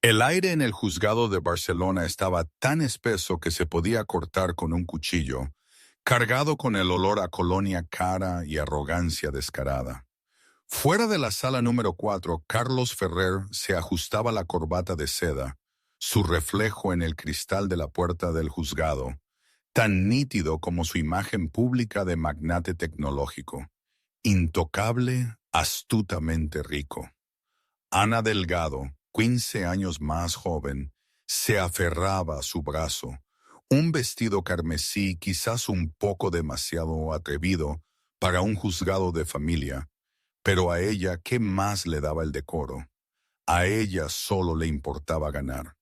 El aire en el juzgado de Barcelona estaba tan espeso que se podía cortar con un cuchillo, cargado con el olor a colonia cara y arrogancia descarada. Fuera de la sala número 4, Carlos Ferrer se ajustaba la corbata de seda, su reflejo en el cristal de la puerta del juzgado, tan nítido como su imagen pública de magnate tecnológico, intocable, astutamente rico. Ana Delgado, 15 años más joven, se aferraba a su brazo, un vestido carmesí quizás un poco demasiado atrevido para un juzgado de familia, pero a ella, ¿qué más le daba el decoro? A ella solo le importaba ganar.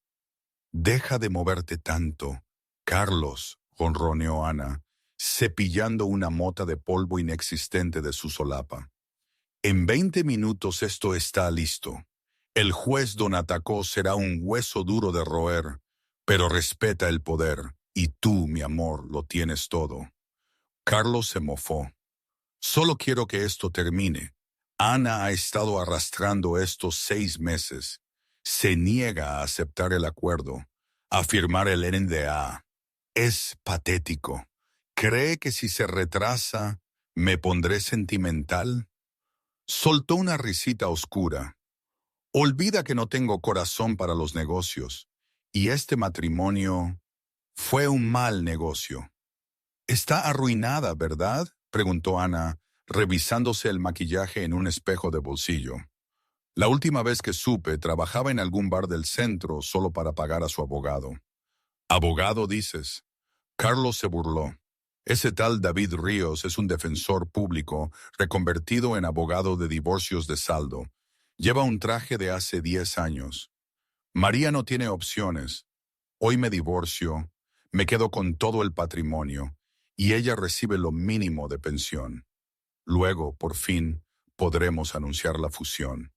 Deja de moverte tanto, Carlos, ronroneó Ana, cepillando una mota de polvo inexistente de su solapa. En 20 minutos esto está listo. El juez don Atacó será un hueso duro de roer, pero respeta el poder, y tú, mi amor, lo tienes todo. Carlos se mofó. Solo quiero que esto termine. Ana ha estado arrastrando estos 6 meses. Se niega a aceptar el acuerdo, a firmar el NDA. Es patético. ¿Cree que si se retrasa, me pondré sentimental? Soltó una risita oscura. Olvida que no tengo corazón para los negocios, y este matrimonio fue un mal negocio. Está arruinada, ¿verdad?, preguntó Ana, revisándose el maquillaje en un espejo de bolsillo. La última vez que supe, trabajaba en algún bar del centro solo para pagar a su abogado. ¿Abogado, dices? Carlos se burló. Ese tal David Ríos es un defensor público reconvertido en abogado de divorcios de saldo. Lleva un traje de hace 10 años. María no tiene opciones. Hoy me divorcio, me quedo con todo el patrimonio, y ella recibe lo mínimo de pensión. Luego, por fin, podremos anunciar la fusión.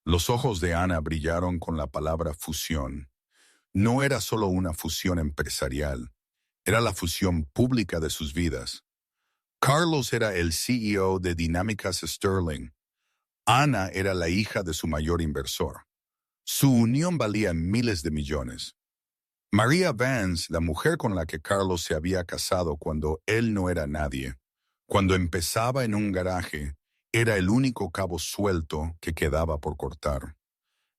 Los ojos de Ana brillaron con la palabra fusión. No era solo una fusión empresarial, era la fusión pública de sus vidas. Carlos era el CEO de Dinámicas Sterling. Ana era la hija de su mayor inversor. Su unión valía miles de millones. María Vance, la mujer con la que Carlos se había casado cuando él no era nadie, cuando empezaba en un garaje, era el único cabo suelto que quedaba por cortar.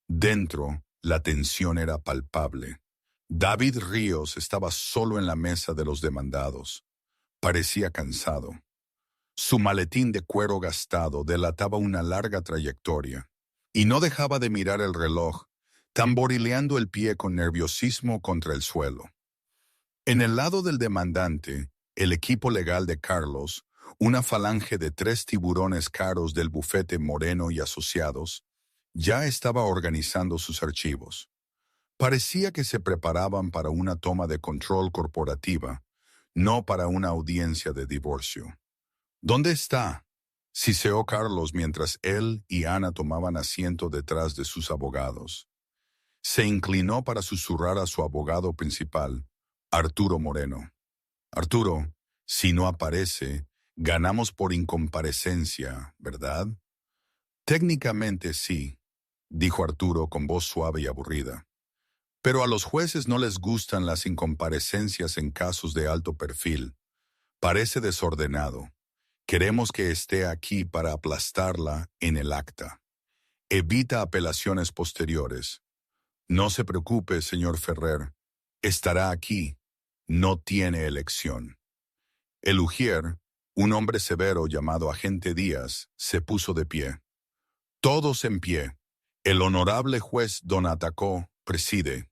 Dentro, la tensión era palpable. David Ríos estaba solo en la mesa de los demandados. Parecía cansado. Su maletín de cuero gastado delataba una larga trayectoria, y no dejaba de mirar el reloj, tamborileando el pie con nerviosismo contra el suelo. En el lado del demandante, el equipo legal de Carlos, una falange de 3 tiburones caros del bufete Moreno y Asociados, ya estaba organizando sus archivos. Parecía que se preparaban para una toma de control corporativa, no para una audiencia de divorcio. ¿Dónde está?, siseó Carlos mientras él y Ana tomaban asiento detrás de sus abogados. Se inclinó para susurrar a su abogado principal, Arturo Moreno. Arturo, si no aparece, ganamos por incomparecencia, ¿verdad? Técnicamente sí, dijo Arturo con voz suave y aburrida. Pero a los jueces no les gustan las incomparecencias en casos de alto perfil. Parece desordenado. Queremos que esté aquí para aplastarla en el acta. Evita apelaciones posteriores. No se preocupe, señor Ferrer. Estará aquí. No tiene elección. El ujier, un hombre severo llamado agente Díaz, se puso de pie. Todos en pie. El honorable juez don Atacó preside.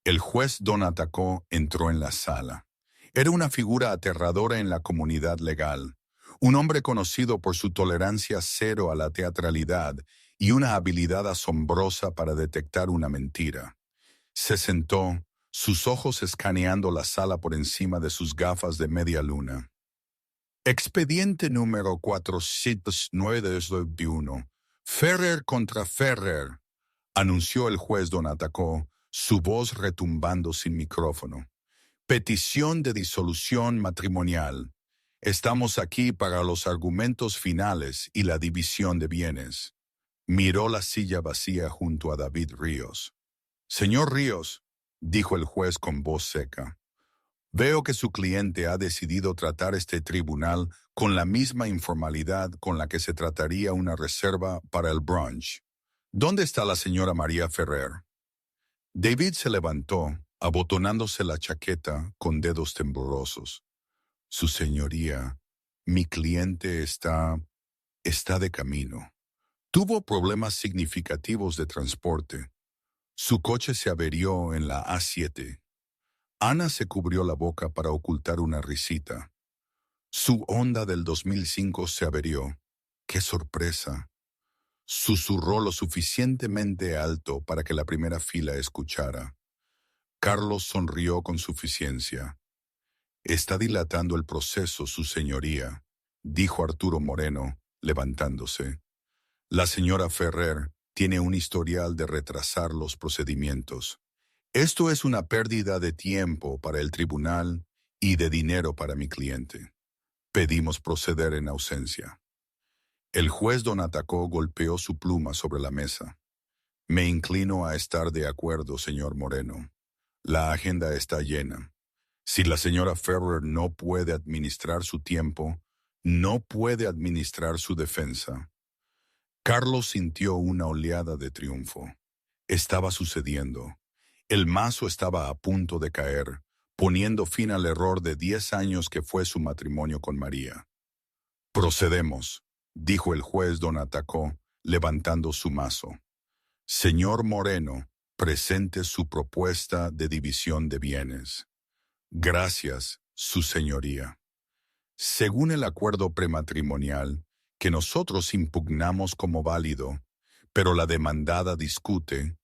El juez don Atacó entró en la sala. Era una figura aterradora en la comunidad legal. Un hombre conocido por su tolerancia cero a la teatralidad y una habilidad asombrosa para detectar una mentira. Se sentó, sus ojos escaneando la sala por encima de sus gafas de media luna. Expediente número 409-21. Ferrer contra Ferrer, anunció el juez don Atacó, su voz retumbando sin micrófono. Petición de disolución matrimonial. Estamos aquí para los argumentos finales y la división de bienes. Miró la silla vacía junto a David Ríos. Señor Ríos, dijo el juez con voz seca, veo que su cliente ha decidido tratar este tribunal con la misma informalidad con la que se trataría una reserva para el brunch. ¿Dónde está la señora María Ferrer? David se levantó, abotonándose la chaqueta con dedos temblorosos. Su señoría, mi cliente está de camino. Tuvo problemas significativos de transporte. Su coche se averió en la A7. Ana se cubrió la boca para ocultar una risita. Su Honda del 2005 se averió. ¡Qué sorpresa! Susurró lo suficientemente alto para que la primera fila escuchara. Carlos sonrió con suficiencia. Está dilatando el proceso, su señoría, dijo Arturo Moreno, levantándose. La señora Ferrer tiene un historial de retrasar los procedimientos. Esto es una pérdida de tiempo para el tribunal y de dinero para mi cliente. Pedimos proceder en ausencia. El juez don Atacó golpeó su pluma sobre la mesa. Me inclino a estar de acuerdo, señor Moreno. La agenda está llena. Si la señora Ferrer no puede administrar su tiempo, no puede administrar su defensa. Carlos sintió una oleada de triunfo. Estaba sucediendo. El mazo estaba a punto de caer, poniendo fin al error de 10 años que fue su matrimonio con María. Procedemos, dijo el juez don Atacó, levantando su mazo. Señor Moreno, presente su propuesta de división de bienes. Gracias, su señoría. Según el acuerdo prematrimonial, que nosotros impugnamos como válido, pero la demandada discute,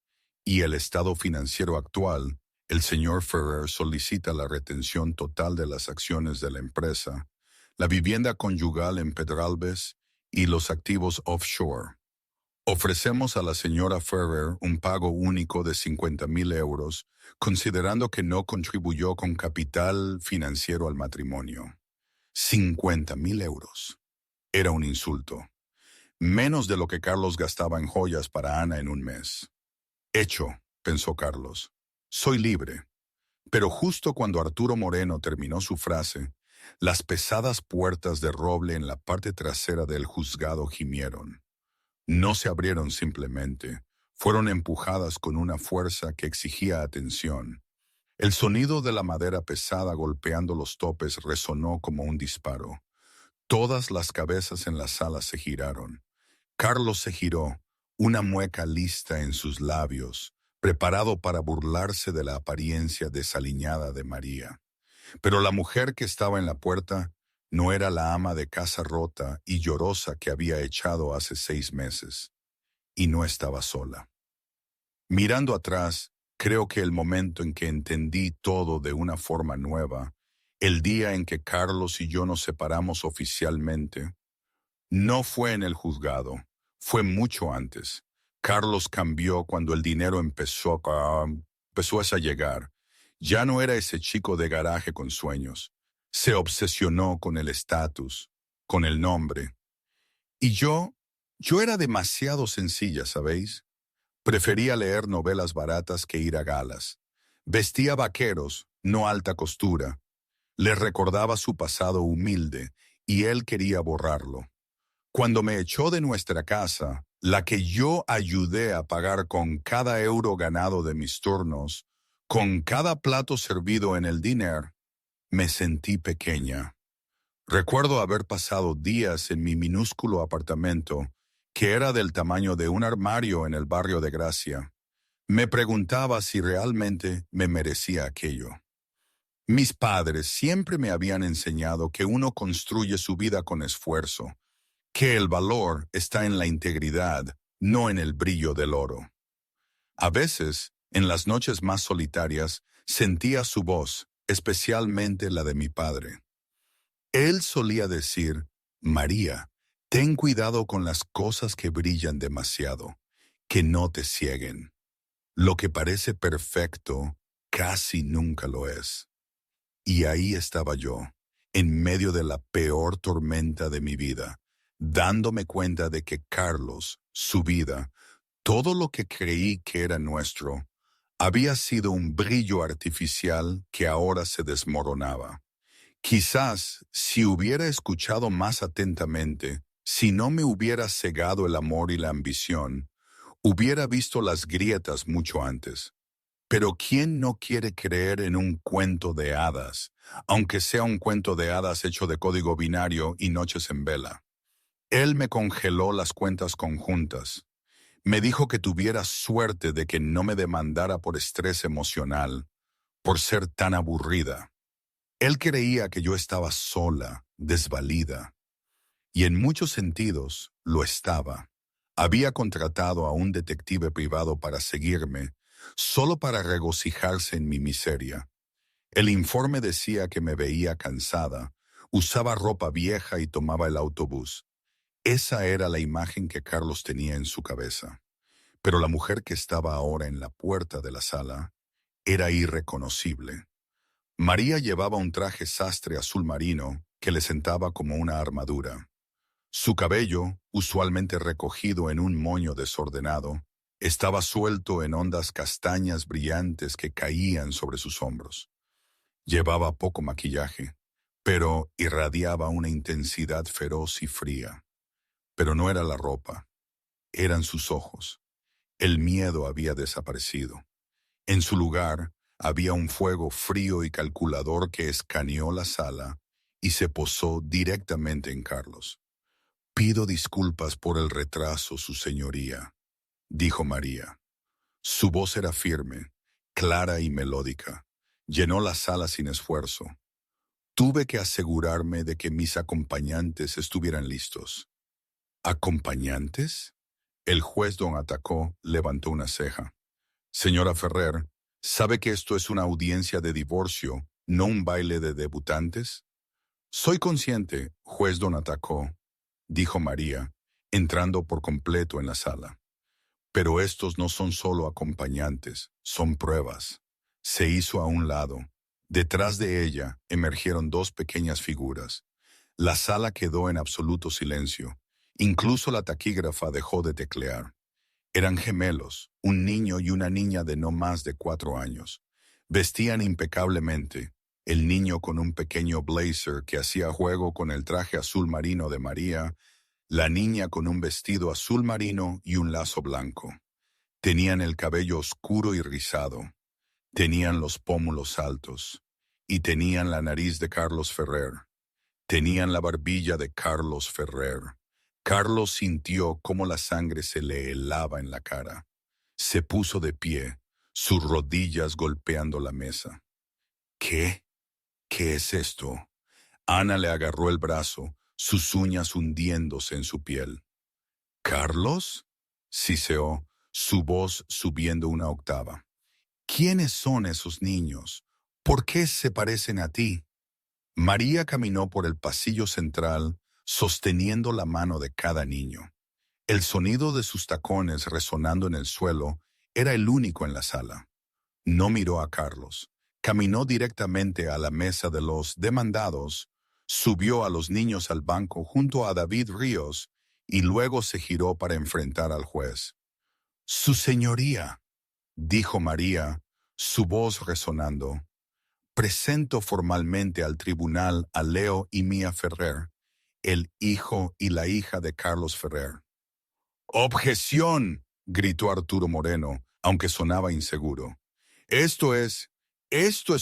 y el estado financiero actual, el señor Ferrer solicita la retención total de las acciones de la empresa, la vivienda conyugal en Pedralbes y los activos offshore. Ofrecemos a la señora Ferrer un pago único de 50,000 euros, considerando que no contribuyó con capital financiero al matrimonio. 50,000 euros. Era un insulto. Menos de lo que Carlos gastaba en joyas para Ana en un mes. Hecho, pensó Carlos. Soy libre. Pero justo cuando Arturo Moreno terminó su frase, las pesadas puertas de roble en la parte trasera del juzgado gimieron. No se abrieron simplemente, fueron empujadas con una fuerza que exigía atención. El sonido de la madera pesada golpeando los topes resonó como un disparo. Todas las cabezas en la sala se giraron. Carlos se giró, una mueca lista en sus labios, preparado para burlarse de la apariencia desaliñada de María. Pero la mujer que estaba en la puerta no era la ama de casa rota y llorosa que había echado hace 6 meses. Y no estaba sola. Mirando atrás, creo que el momento en que entendí todo de una forma nueva, el día en que Carlos y yo nos separamos oficialmente, no fue en el juzgado, fue mucho antes. Carlos cambió cuando el dinero empezó a llegar. Ya no era ese chico de garaje con sueños. Se obsesionó con el estatus, con el nombre. Y yo era demasiado sencilla, ¿sabéis? Prefería leer novelas baratas que ir a galas. Vestía vaqueros, no alta costura. Le recordaba su pasado humilde y él quería borrarlo. Cuando me echó de nuestra casa, la que yo ayudé a pagar con cada euro ganado de mis turnos, con cada plato servido en el diner, me sentí pequeña. Recuerdo haber pasado días en mi minúsculo apartamento, que era del tamaño de un armario en el barrio de Gracia. Me preguntaba si realmente me merecía aquello. Mis padres siempre me habían enseñado que uno construye su vida con esfuerzo, que el valor está en la integridad, no en el brillo del oro. A veces, en las noches más solitarias, sentía su voz, especialmente la de mi padre. Él solía decir, María, ten cuidado con las cosas que brillan demasiado, que no te cieguen. Lo que parece perfecto casi nunca lo es. Y ahí estaba yo, en medio de la peor tormenta de mi vida, dándome cuenta de que Carlos, su vida, todo lo que creí que era nuestro, Había sido un brillo artificial que ahora se desmoronaba. Quizás, si hubiera escuchado más atentamente, si no me hubiera cegado el amor y la ambición, hubiera visto las grietas mucho antes. Pero ¿quién no quiere creer en un cuento de hadas, aunque sea un cuento de hadas hecho de código binario y noches en vela? Él me congeló las cuentas conjuntas. Me dijo que tuviera suerte de que no me demandara por estrés emocional, por ser tan aburrida. Él creía que yo estaba sola, desvalida, y en muchos sentidos lo estaba. Había contratado a un detective privado para seguirme, solo para regocijarse en mi miseria. El informe decía que me veía cansada, usaba ropa vieja y tomaba el autobús. Esa era la imagen que Carlos tenía en su cabeza. Pero la mujer que estaba ahora en la puerta de la sala era irreconocible. María llevaba un traje sastre azul marino que le sentaba como una armadura. Su cabello, usualmente recogido en un moño desordenado, estaba suelto en ondas castañas brillantes que caían sobre sus hombros. Llevaba poco maquillaje, pero irradiaba una intensidad feroz y fría. Pero no era la ropa, eran sus ojos. El miedo había desaparecido. En su lugar, había un fuego frío y calculador que escaneó la sala y se posó directamente en Carlos. «Pido disculpas por el retraso, su señoría», dijo María. Su voz era firme, clara y melódica. Llenó la sala sin esfuerzo. Tuve que asegurarme de que mis acompañantes estuvieran listos. ¿Acompañantes? El juez don Atacó levantó una ceja. Señora Ferrer, ¿sabe que esto es una audiencia de divorcio, no un baile de debutantes? Soy consciente, juez don Atacó, dijo María, entrando por completo en la sala. Pero estos no son solo acompañantes, son pruebas. Se hizo a un lado. Detrás de ella emergieron dos pequeñas figuras. La sala quedó en absoluto silencio. Incluso la taquígrafa dejó de teclear. Eran gemelos, un niño y una niña de no más de 4 años. Vestían impecablemente, el niño con un pequeño blazer que hacía juego con el traje azul marino de María, la niña con un vestido azul marino y un lazo blanco. Tenían el cabello oscuro y rizado, tenían los pómulos altos, y tenían la nariz de Carlos Ferrer. Tenían la barbilla de Carlos Ferrer. Carlos sintió cómo la sangre se le helaba en la cara. Se puso de pie, sus rodillas golpeando la mesa. ¿Qué? ¿Qué es esto? Ana le agarró el brazo, sus uñas hundiéndose en su piel. ¿Carlos? Siseó, su voz subiendo una octava. ¿Quiénes son esos niños? ¿Por qué se parecen a ti? María caminó por el pasillo central, sosteniendo la mano de cada niño. El sonido de sus tacones resonando en el suelo era el único en la sala. No miró a Carlos. Caminó directamente a la mesa de los demandados, subió a los niños al banco junto a David Ríos y luego se giró para enfrentar al juez. «Su señoría», dijo María, su voz resonando. «Presento formalmente al tribunal a Leo y Mía Ferrer, el hijo y la hija de Carlos Ferrer». «¡Objeción!», gritó Arturo Moreno, aunque sonaba inseguro. Esto es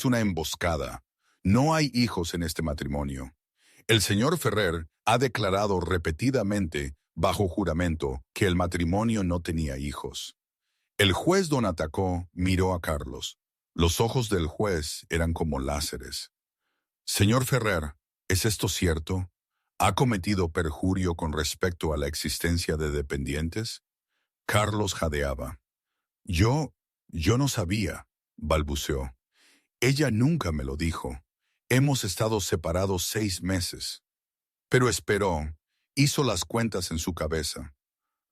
una emboscada. No hay hijos en este matrimonio. El señor Ferrer ha declarado repetidamente, bajo juramento, que el matrimonio no tenía hijos». El juez don Atacó miró a Carlos. Los ojos del juez eran como láseres. «Señor Ferrer, ¿es esto cierto? ¿Ha cometido perjurio con respecto a la existencia de dependientes?» Carlos jadeaba. Yo no sabía», balbuceó. «Ella nunca me lo dijo. Hemos estado separados 6 meses». Pero esperó, hizo las cuentas en su cabeza.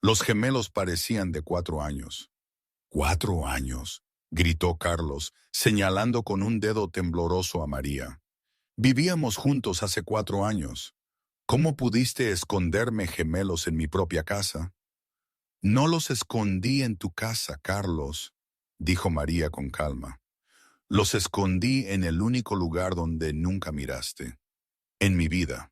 Los gemelos parecían de 4 años. «¿4 años?», gritó Carlos, señalando con un dedo tembloroso a María. «Vivíamos juntos hace 4 años. ¿Cómo pudiste esconderme gemelos en mi propia casa?» «No los escondí en tu casa, Carlos». dijo María con calma. Los escondí en el único lugar donde nunca miraste, en mi vida.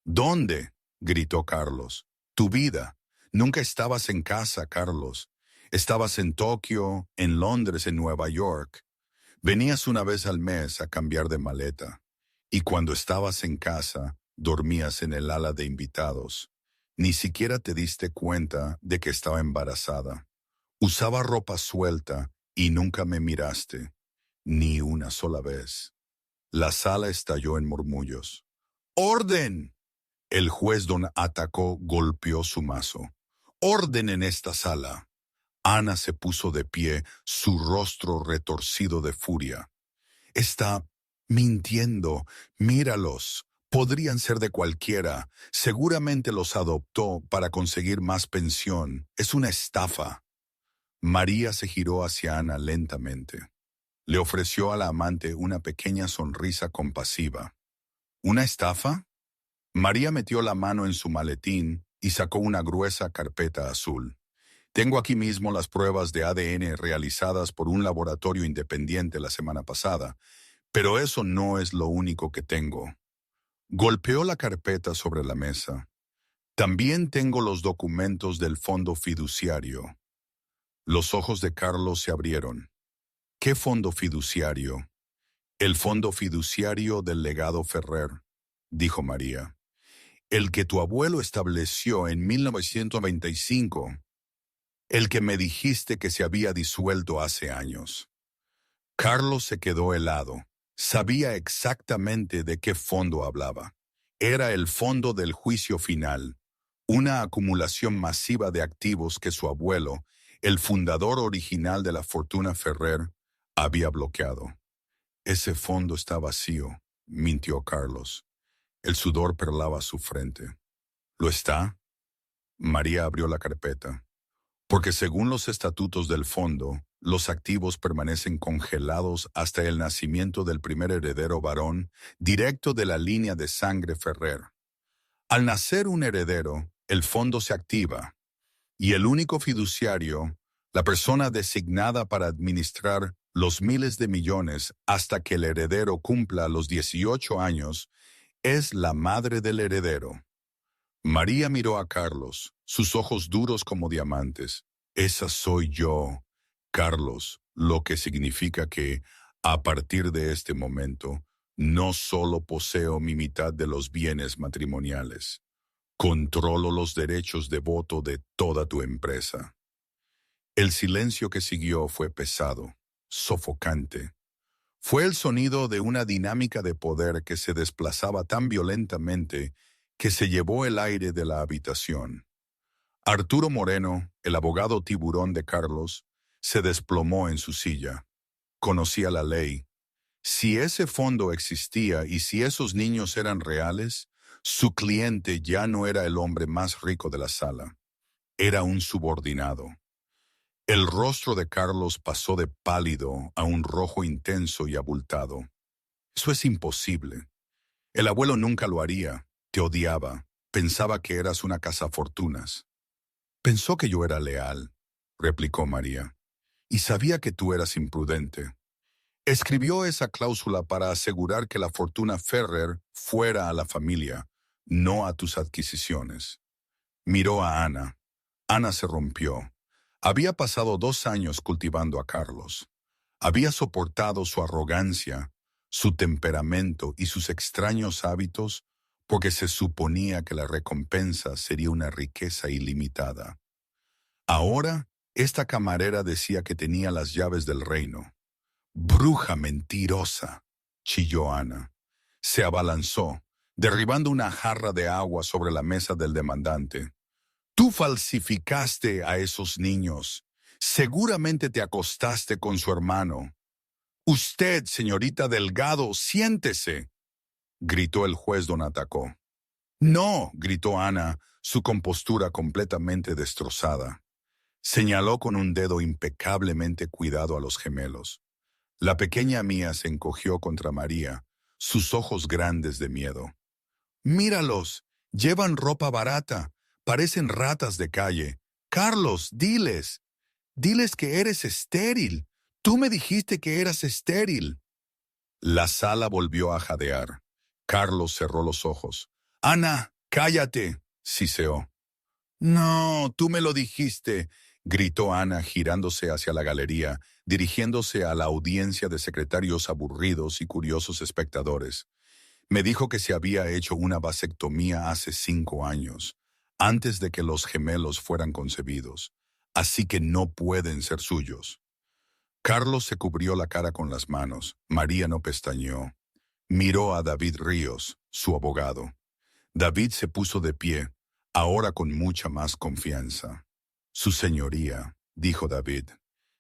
¿Dónde? Gritó Carlos. Tu vida. Nunca estabas en casa, Carlos. Estabas en Tokio, en Londres, en Nueva York. Venías una vez al mes a cambiar de maleta. Y cuando estabas en casa, dormías en el ala de invitados. Ni siquiera te diste cuenta de que estaba embarazada. Usaba ropa suelta y nunca me miraste, ni una sola vez. La sala estalló en murmullos. ¡Orden! El juez don Atacó golpeó su mazo. ¡Orden en esta sala! Ana se puso de pie, su rostro retorcido de furia. Está mintiendo. Míralos. Podrían ser de cualquiera. Seguramente los adoptó para conseguir más pensión. Es una estafa. María se giró hacia Ana lentamente. Le ofreció a la amante una pequeña sonrisa compasiva. ¿Una estafa? María metió la mano en su maletín y sacó una gruesa carpeta azul. Tengo aquí mismo las pruebas de ADN realizadas por un laboratorio independiente la semana pasada, pero eso no es lo único que tengo. Golpeó la carpeta sobre la mesa. También tengo los documentos del fondo fiduciario. Los ojos de Carlos se abrieron. ¿Qué fondo fiduciario? El fondo fiduciario del legado Ferrer, dijo María. El que tu abuelo estableció en 1925. El que me dijiste que se había disuelto hace años. Carlos se quedó helado. Sabía exactamente de qué fondo hablaba. Era el fondo del juicio final, una acumulación masiva de activos que su abuelo, el fundador original de la fortuna Ferrer, había bloqueado. Ese fondo está vacío, mintió Carlos. El sudor perlaba su frente. ¿Lo está? María abrió la carpeta. Porque según los estatutos del fondo, los activos permanecen congelados hasta el nacimiento del primer heredero varón, directo de la línea de sangre Ferrer. Al nacer un heredero, el fondo se activa, y el único fiduciario, la persona designada para administrar los miles de millones hasta que el heredero cumpla los 18 años, es la madre del heredero. María miró a Carlos, sus ojos duros como diamantes. Esa soy yo, Carlos, lo que significa que, a partir de este momento, no solo poseo mi mitad de los bienes matrimoniales, controlo los derechos de voto de toda tu empresa. El silencio que siguió fue pesado, sofocante. Fue el sonido de una dinámica de poder que se desplazaba tan violentamente que se llevó el aire de la habitación. Arturo Moreno, el abogado tiburón de Carlos, se desplomó en su silla. Conocía la ley. Si ese fondo existía y si esos niños eran reales, su cliente ya no era el hombre más rico de la sala. Era un subordinado. El rostro de Carlos pasó de pálido a un rojo intenso y abultado. Eso es imposible. El abuelo nunca lo haría. Te odiaba. Pensaba que eras una cazafortunas. Pensó que yo era leal, replicó María, y sabía que tú eras imprudente. Escribió esa cláusula para asegurar que la fortuna Ferrer fuera a la familia, no a tus adquisiciones. Miró a Ana. Ana se rompió. Había pasado 2 años cultivando a Carlos. Había soportado su arrogancia, su temperamento y sus extraños hábitos porque se suponía que la recompensa sería una riqueza ilimitada. Ahora, esta camarera decía que tenía las llaves del reino. «Bruja mentirosa», chilló Ana. Se abalanzó, derribando una jarra de agua sobre la mesa del demandante. «Tú falsificaste a esos niños. Seguramente te acostaste con su hermano». «Usted, señorita Delgado, siéntese», gritó el juez don Atacó. «No», gritó Ana, su compostura completamente destrozada. Señaló con un dedo impecablemente cuidado a los gemelos. La pequeña Mía se encogió contra María, sus ojos grandes de miedo. «Míralos, llevan ropa barata, parecen ratas de calle. Carlos, diles». Diles que eres estéril. Tú me dijiste que eras estéril. La sala volvió a jadear. Carlos cerró los ojos. Ana, cállate, siseó. No, tú me lo dijiste, gritó Ana girándose hacia la galería, dirigiéndose a la audiencia de secretarios aburridos y curiosos espectadores. Me dijo que se había hecho una vasectomía hace 5 años, antes de que los gemelos fueran concebidos, así que no pueden ser suyos. Carlos se cubrió la cara con las manos. María no pestañeó. Miró a David Ríos, su abogado. David se puso de pie, ahora con mucha más confianza. Su señoría, dijo David,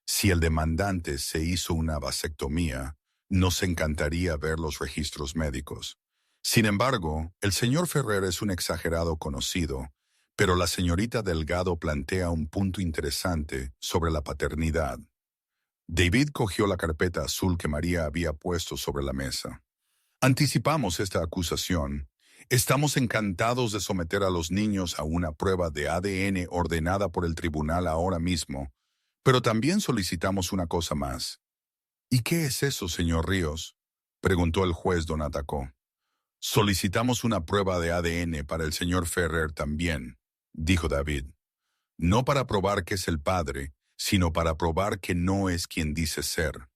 si el demandante se hizo una vasectomía, nos encantaría ver los registros médicos. Sin embargo, el señor Ferrer es un exagerado conocido, pero la señorita Delgado plantea un punto interesante sobre la paternidad. David cogió la carpeta azul que María había puesto sobre la mesa. Anticipamos esta acusación. Estamos encantados de someter a los niños a una prueba de ADN ordenada por el tribunal ahora mismo, pero también solicitamos una cosa más. ¿Y qué es eso, señor Ríos?, preguntó el juez don Atacó. Solicitamos una prueba de ADN para el señor Ferrer también, dijo David. No para probar que es el padre, sino para probar que no es quien dice ser.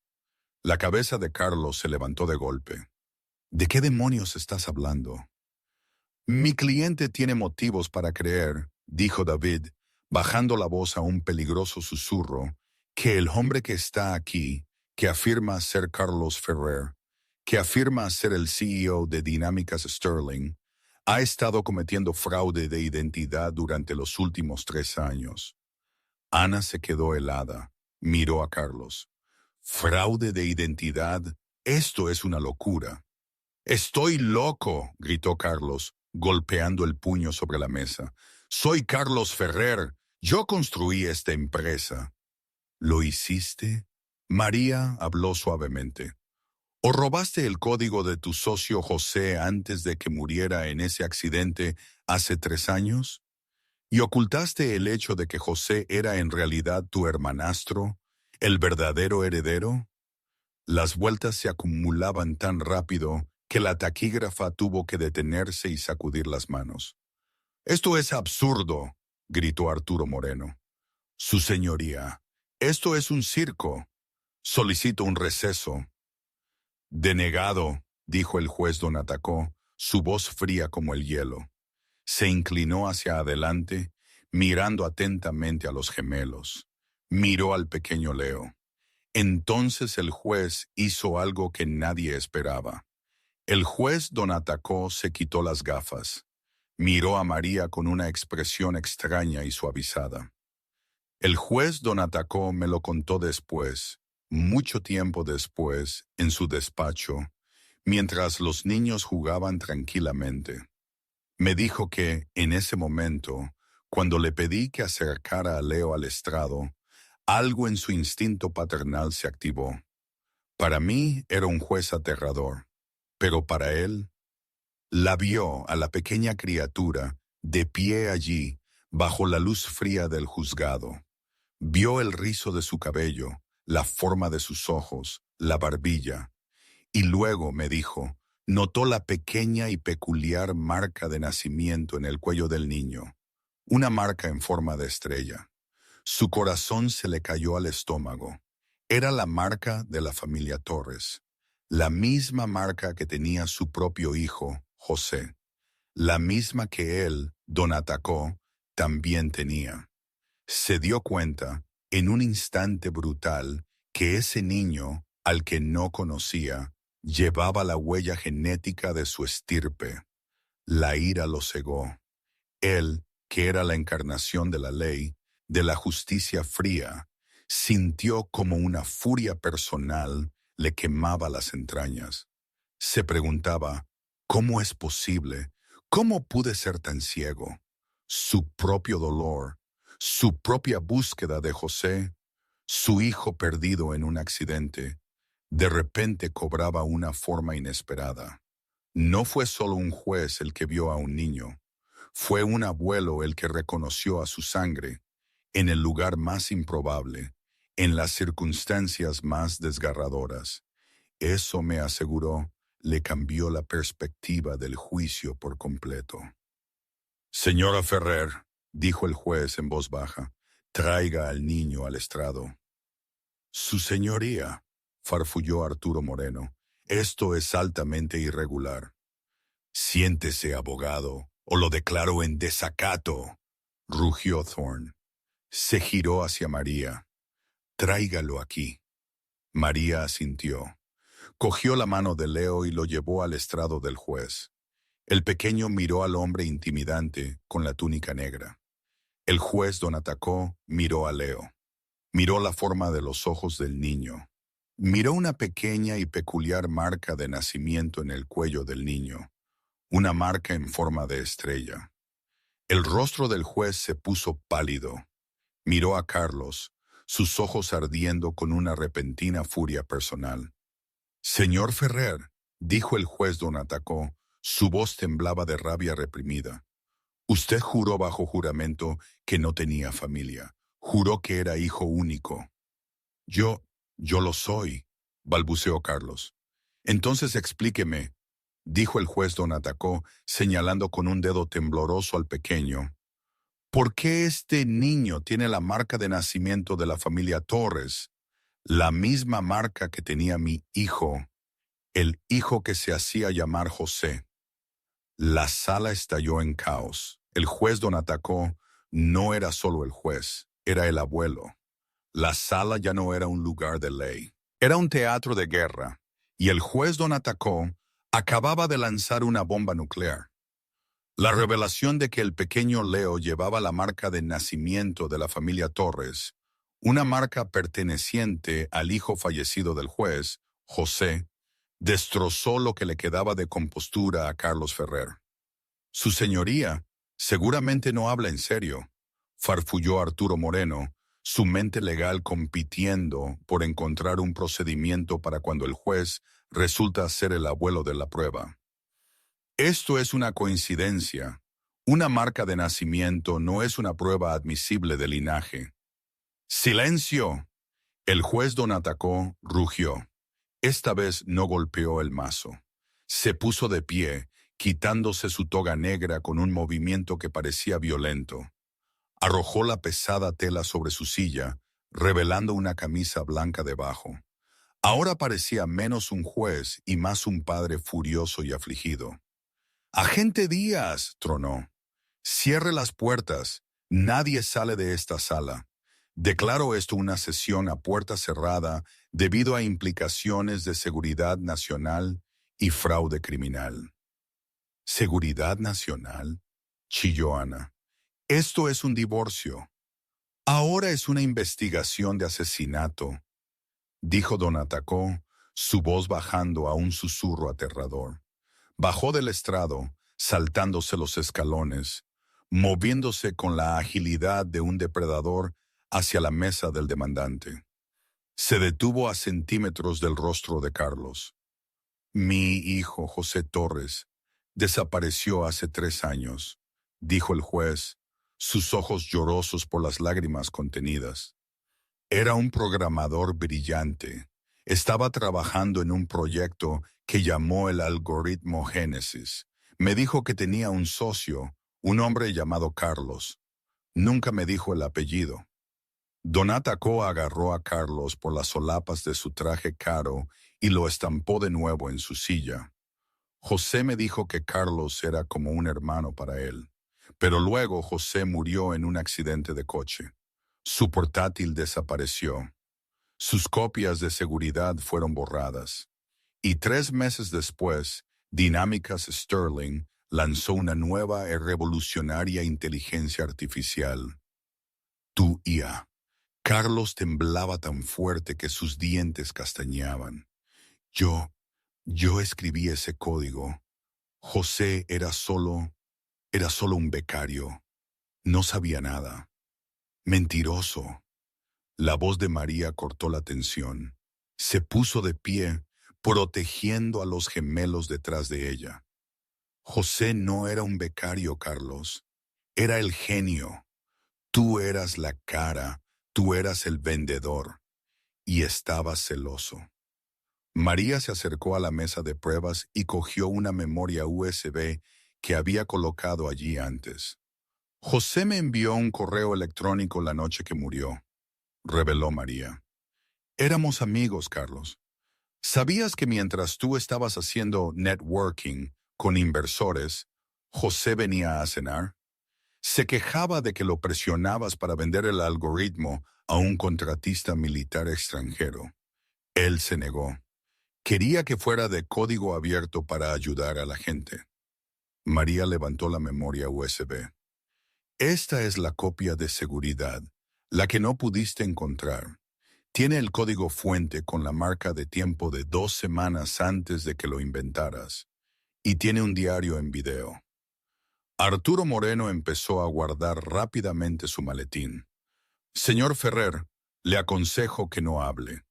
La cabeza de Carlos se levantó de golpe. ¿De qué demonios estás hablando? Mi cliente tiene motivos para creer, dijo David, bajando la voz a un peligroso susurro, que el hombre que está aquí, que afirma ser Carlos Ferrer, que afirma ser el CEO de Dinámicas Sterling, ha estado cometiendo fraude de identidad durante los últimos 3 años. Ana se quedó helada, miró a Carlos. ¿Fraude de identidad? Esto es una locura. Estoy loco, gritó Carlos, golpeando el puño sobre la mesa. Soy Carlos Ferrer. Yo construí esta empresa. ¿Lo hiciste? María habló suavemente. ¿O robaste el código de tu socio José antes de que muriera en ese accidente hace 3 años? ¿Y ocultaste el hecho de que José era en realidad tu hermanastro, el verdadero heredero? Las vueltas se acumulaban tan rápido que la taquígrafa tuvo que detenerse y sacudir las manos. «Esto es absurdo», gritó Arturo Moreno. «Su señoría, esto es un circo. Solicito un receso». «Denegado», dijo el juez don Atacó, su voz fría como el hielo. Se inclinó hacia adelante, mirando atentamente a los gemelos. Miró al pequeño Leo. Entonces el juez hizo algo que nadie esperaba. El juez don Atacó se quitó las gafas. Miró a María con una expresión extraña y suavizada. El juez don Atacó me lo contó después, mucho tiempo después, en su despacho, mientras los niños jugaban tranquilamente. Me dijo que, en ese momento, cuando le pedí que acercara a Leo al estrado, algo en su instinto paternal se activó. Para mí era un juez aterrador, pero para él, la vio a la pequeña criatura de pie allí, bajo la luz fría del juzgado. Vio el rizo de su cabello, la forma de sus ojos, la barbilla. Y luego, me dijo, notó la pequeña y peculiar marca de nacimiento en el cuello del niño, una marca en forma de estrella. Su corazón se le cayó al estómago. Era la marca de la familia Torres, la misma marca que tenía su propio hijo, José, la misma que él, don Atacó, también tenía. Se dio cuenta, en un instante brutal, que ese niño, al que no conocía, llevaba la huella genética de su estirpe. La ira lo cegó. Él, que era la encarnación de la ley, de la justicia fría, sintió como una furia personal le quemaba las entrañas. Se preguntaba, ¿cómo es posible? ¿Cómo pude ser tan ciego? Su propio dolor, su propia búsqueda de José, su hijo perdido en un accidente, de repente cobraba una forma inesperada. No fue solo un juez el que vio a un niño, fue un abuelo el que reconoció a su sangre, en el lugar más improbable, en las circunstancias más desgarradoras. Eso, me aseguró, le cambió la perspectiva del juicio por completo. Señora Ferrer, dijo el juez en voz baja, traiga al niño al estrado. Su señoría, farfulló Arturo Moreno, esto es altamente irregular. Siéntese, abogado, o lo declaro en desacato, rugió Thorne. Se giró hacia María. Tráigalo aquí. María asintió. Cogió la mano de Leo y lo llevó al estrado del juez. El pequeño miró al hombre intimidante con la túnica negra. El juez don Atacó miró a Leo. Miró la forma de los ojos del niño. Miró una pequeña y peculiar marca de nacimiento en el cuello del niño, una marca en forma de estrella. El rostro del juez se puso pálido. Miró a Carlos, sus ojos ardiendo con una repentina furia personal. Señor Ferrer, dijo el juez don Atacó, su voz temblaba de rabia reprimida. Usted juró bajo juramento que no tenía familia. Juró que era hijo único. Yo lo soy, balbuceó Carlos. Entonces explíqueme, dijo el juez don Atacó, señalando con un dedo tembloroso al pequeño. ¿Por qué este niño tiene la marca de nacimiento de la familia Torres? La misma marca que tenía mi hijo, el hijo que se hacía llamar José. La sala estalló en caos. El juez don Atacó no era solo el juez, era el abuelo. La sala ya no era un lugar de ley. Era un teatro de guerra, y el juez don Atacó acababa de lanzar una bomba nuclear. La revelación de que el pequeño Leo llevaba la marca de nacimiento de la familia Torres, una marca perteneciente al hijo fallecido del juez, José, destrozó lo que le quedaba de compostura a Carlos Ferrer. Su señoría seguramente no habla en serio, farfulló Arturo Moreno, su mente legal compitiendo por encontrar un procedimiento para cuando el juez resulta ser el abuelo de la prueba. Esto es una coincidencia. Una marca de nacimiento no es una prueba admisible de linaje. ¡Silencio! El juez don Atacó rugió. Esta vez no golpeó el mazo. Se puso de pie, quitándose su toga negra con un movimiento que parecía violento. Arrojó la pesada tela sobre su silla, revelando una camisa blanca debajo. Ahora parecía menos un juez y más un padre furioso y afligido. «Agente Díaz», tronó. «Cierre las puertas. Nadie sale de esta sala. Declaro esto una sesión a puerta cerrada debido a implicaciones de seguridad nacional y fraude criminal». «¿Seguridad nacional?», chilló Ana. «Esto es un divorcio. Ahora es una investigación de asesinato», dijo don Atacó, su voz bajando a un susurro aterrador. Bajó del estrado, saltándose los escalones, moviéndose con la agilidad de un depredador hacia la mesa del demandante. Se detuvo a centímetros del rostro de Carlos. «Mi hijo, José Torres, desapareció hace 3 años», dijo el juez, sus ojos llorosos por las lágrimas contenidas. «Era un programador brillante. Estaba trabajando en un proyecto que llamó el algoritmo Génesis. Me dijo que tenía un socio, un hombre llamado Carlos. Nunca me dijo el apellido». Don Atacó agarró a Carlos por las solapas de su traje caro y lo estampó de nuevo en su silla. José me dijo que Carlos era como un hermano para él, pero luego José murió en un accidente de coche. Su portátil desapareció. Sus copias de seguridad fueron borradas. Y 3 meses después, Dinámicas Sterling lanzó una nueva y revolucionaria inteligencia artificial. Tu IA. Carlos temblaba tan fuerte que sus dientes castañaban. Yo escribí ese código. José era solo un becario. No sabía nada. Mentiroso. La voz de María cortó la tensión. Se puso de pie, protegiendo a los gemelos detrás de ella. José no era un becario, Carlos. Era el genio. Tú eras la cara, tú eras el vendedor, y estabas celoso. María se acercó a la mesa de pruebas y cogió una memoria USB que había colocado allí antes. José me envió un correo electrónico la noche que murió, reveló María. Éramos amigos, Carlos. ¿Sabías que mientras tú estabas haciendo networking con inversores, José venía a cenar? Se quejaba de que lo presionabas para vender el algoritmo a un contratista militar extranjero. Él se negó. Quería que fuera de código abierto para ayudar a la gente. María levantó la memoria USB. Esta es la copia de seguridad, la que no pudiste encontrar. Tiene el código fuente con la marca de tiempo de 2 semanas antes de que lo inventaras. Y tiene un diario en video. Arturo Moreno empezó a guardar rápidamente su maletín. Señor Ferrer, le aconsejo que no hable.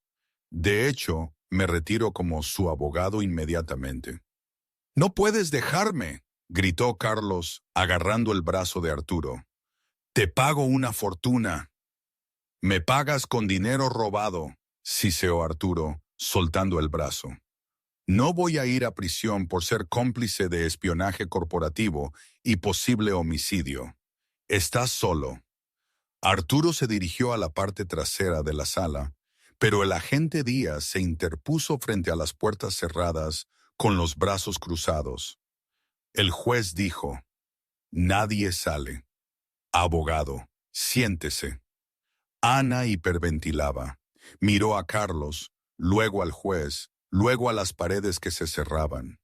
De hecho, me retiro como su abogado inmediatamente. «¡No puedes dejarme!», gritó Carlos, agarrando el brazo de Arturo. «Te pago una fortuna». «Me pagas con dinero robado», siseó Arturo, soltando el brazo. «No voy a ir a prisión por ser cómplice de espionaje corporativo y posible homicidio. Estás solo». Arturo se dirigió a la parte trasera de la sala, pero el agente Díaz se interpuso frente a las puertas cerradas con los brazos cruzados. El juez dijo: «Nadie sale. Abogado, siéntese». Ana hiperventilaba. Miró a Carlos, luego al juez, luego a las paredes que se cerraban.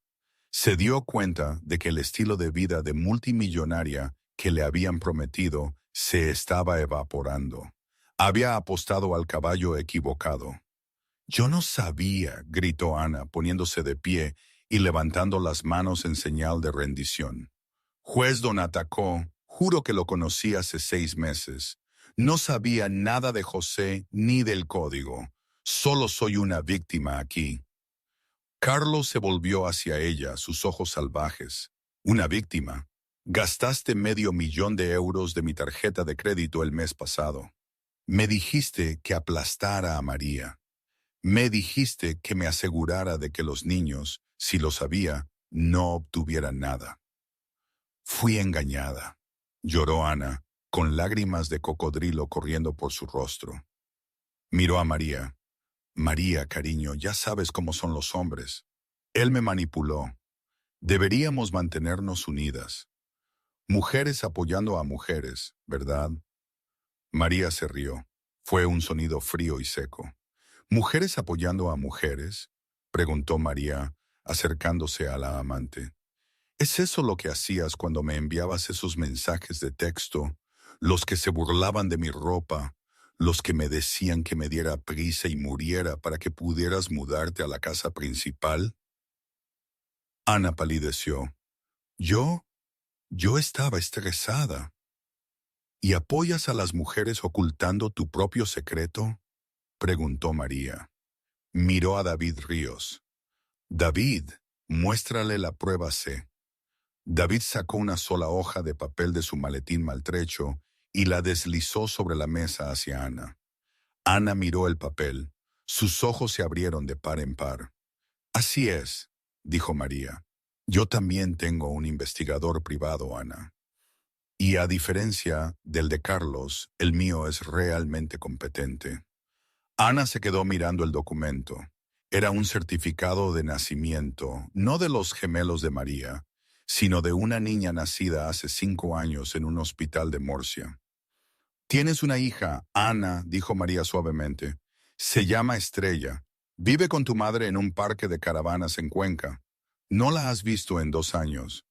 Se dio cuenta de que el estilo de vida de multimillonaria que le habían prometido se estaba evaporando. Había apostado al caballo equivocado. «Yo no sabía», gritó Ana, poniéndose de pie y levantando las manos en señal de rendición. «Juez don Atacó, juro que lo conocí hace 6 meses. No sabía nada de José ni del código. Solo soy una víctima aquí». Carlos se volvió hacia ella, sus ojos salvajes. «¿Una víctima? Gastaste $500,000 de mi tarjeta de crédito el mes pasado. Me dijiste que aplastara a María. Me dijiste que me asegurara de que los niños, si lo sabía, no obtuvieran nada». «Fui engañada», lloró Ana, con lágrimas de cocodrilo corriendo por su rostro. Miró a María. «María, cariño, ya sabes cómo son los hombres. Él me manipuló. Deberíamos mantenernos unidas. Mujeres apoyando a mujeres, ¿verdad?» María se rió. Fue un sonido frío y seco. «¿Mujeres apoyando a mujeres?», preguntó María, acercándose a la amante. «¿Es eso lo que hacías cuando me enviabas esos mensajes de texto, los que se burlaban de mi ropa, los que me decían que me diera prisa y muriera para que pudieras mudarte a la casa principal?» Ana palideció. Yo estaba estresada». «¿Y apoyas a las mujeres ocultando tu propio secreto?», preguntó María. Miró a David Ríos. «David, muéstrale la prueba C». David sacó una sola hoja de papel de su maletín maltrecho y la deslizó sobre la mesa hacia Ana. Ana miró el papel. Sus ojos se abrieron de par en par. «Así es», dijo María. «Yo también tengo un investigador privado, Ana. Y a diferencia del de Carlos, el mío es realmente competente». Ana se quedó mirando el documento. Era un certificado de nacimiento, no de los gemelos de María, sino de una niña nacida hace 5 años en un hospital de Murcia. «Tienes una hija, Ana», dijo María suavemente. «Se llama Estrella. Vive con tu madre en un parque de caravanas en Cuenca. No la has visto en 2 años.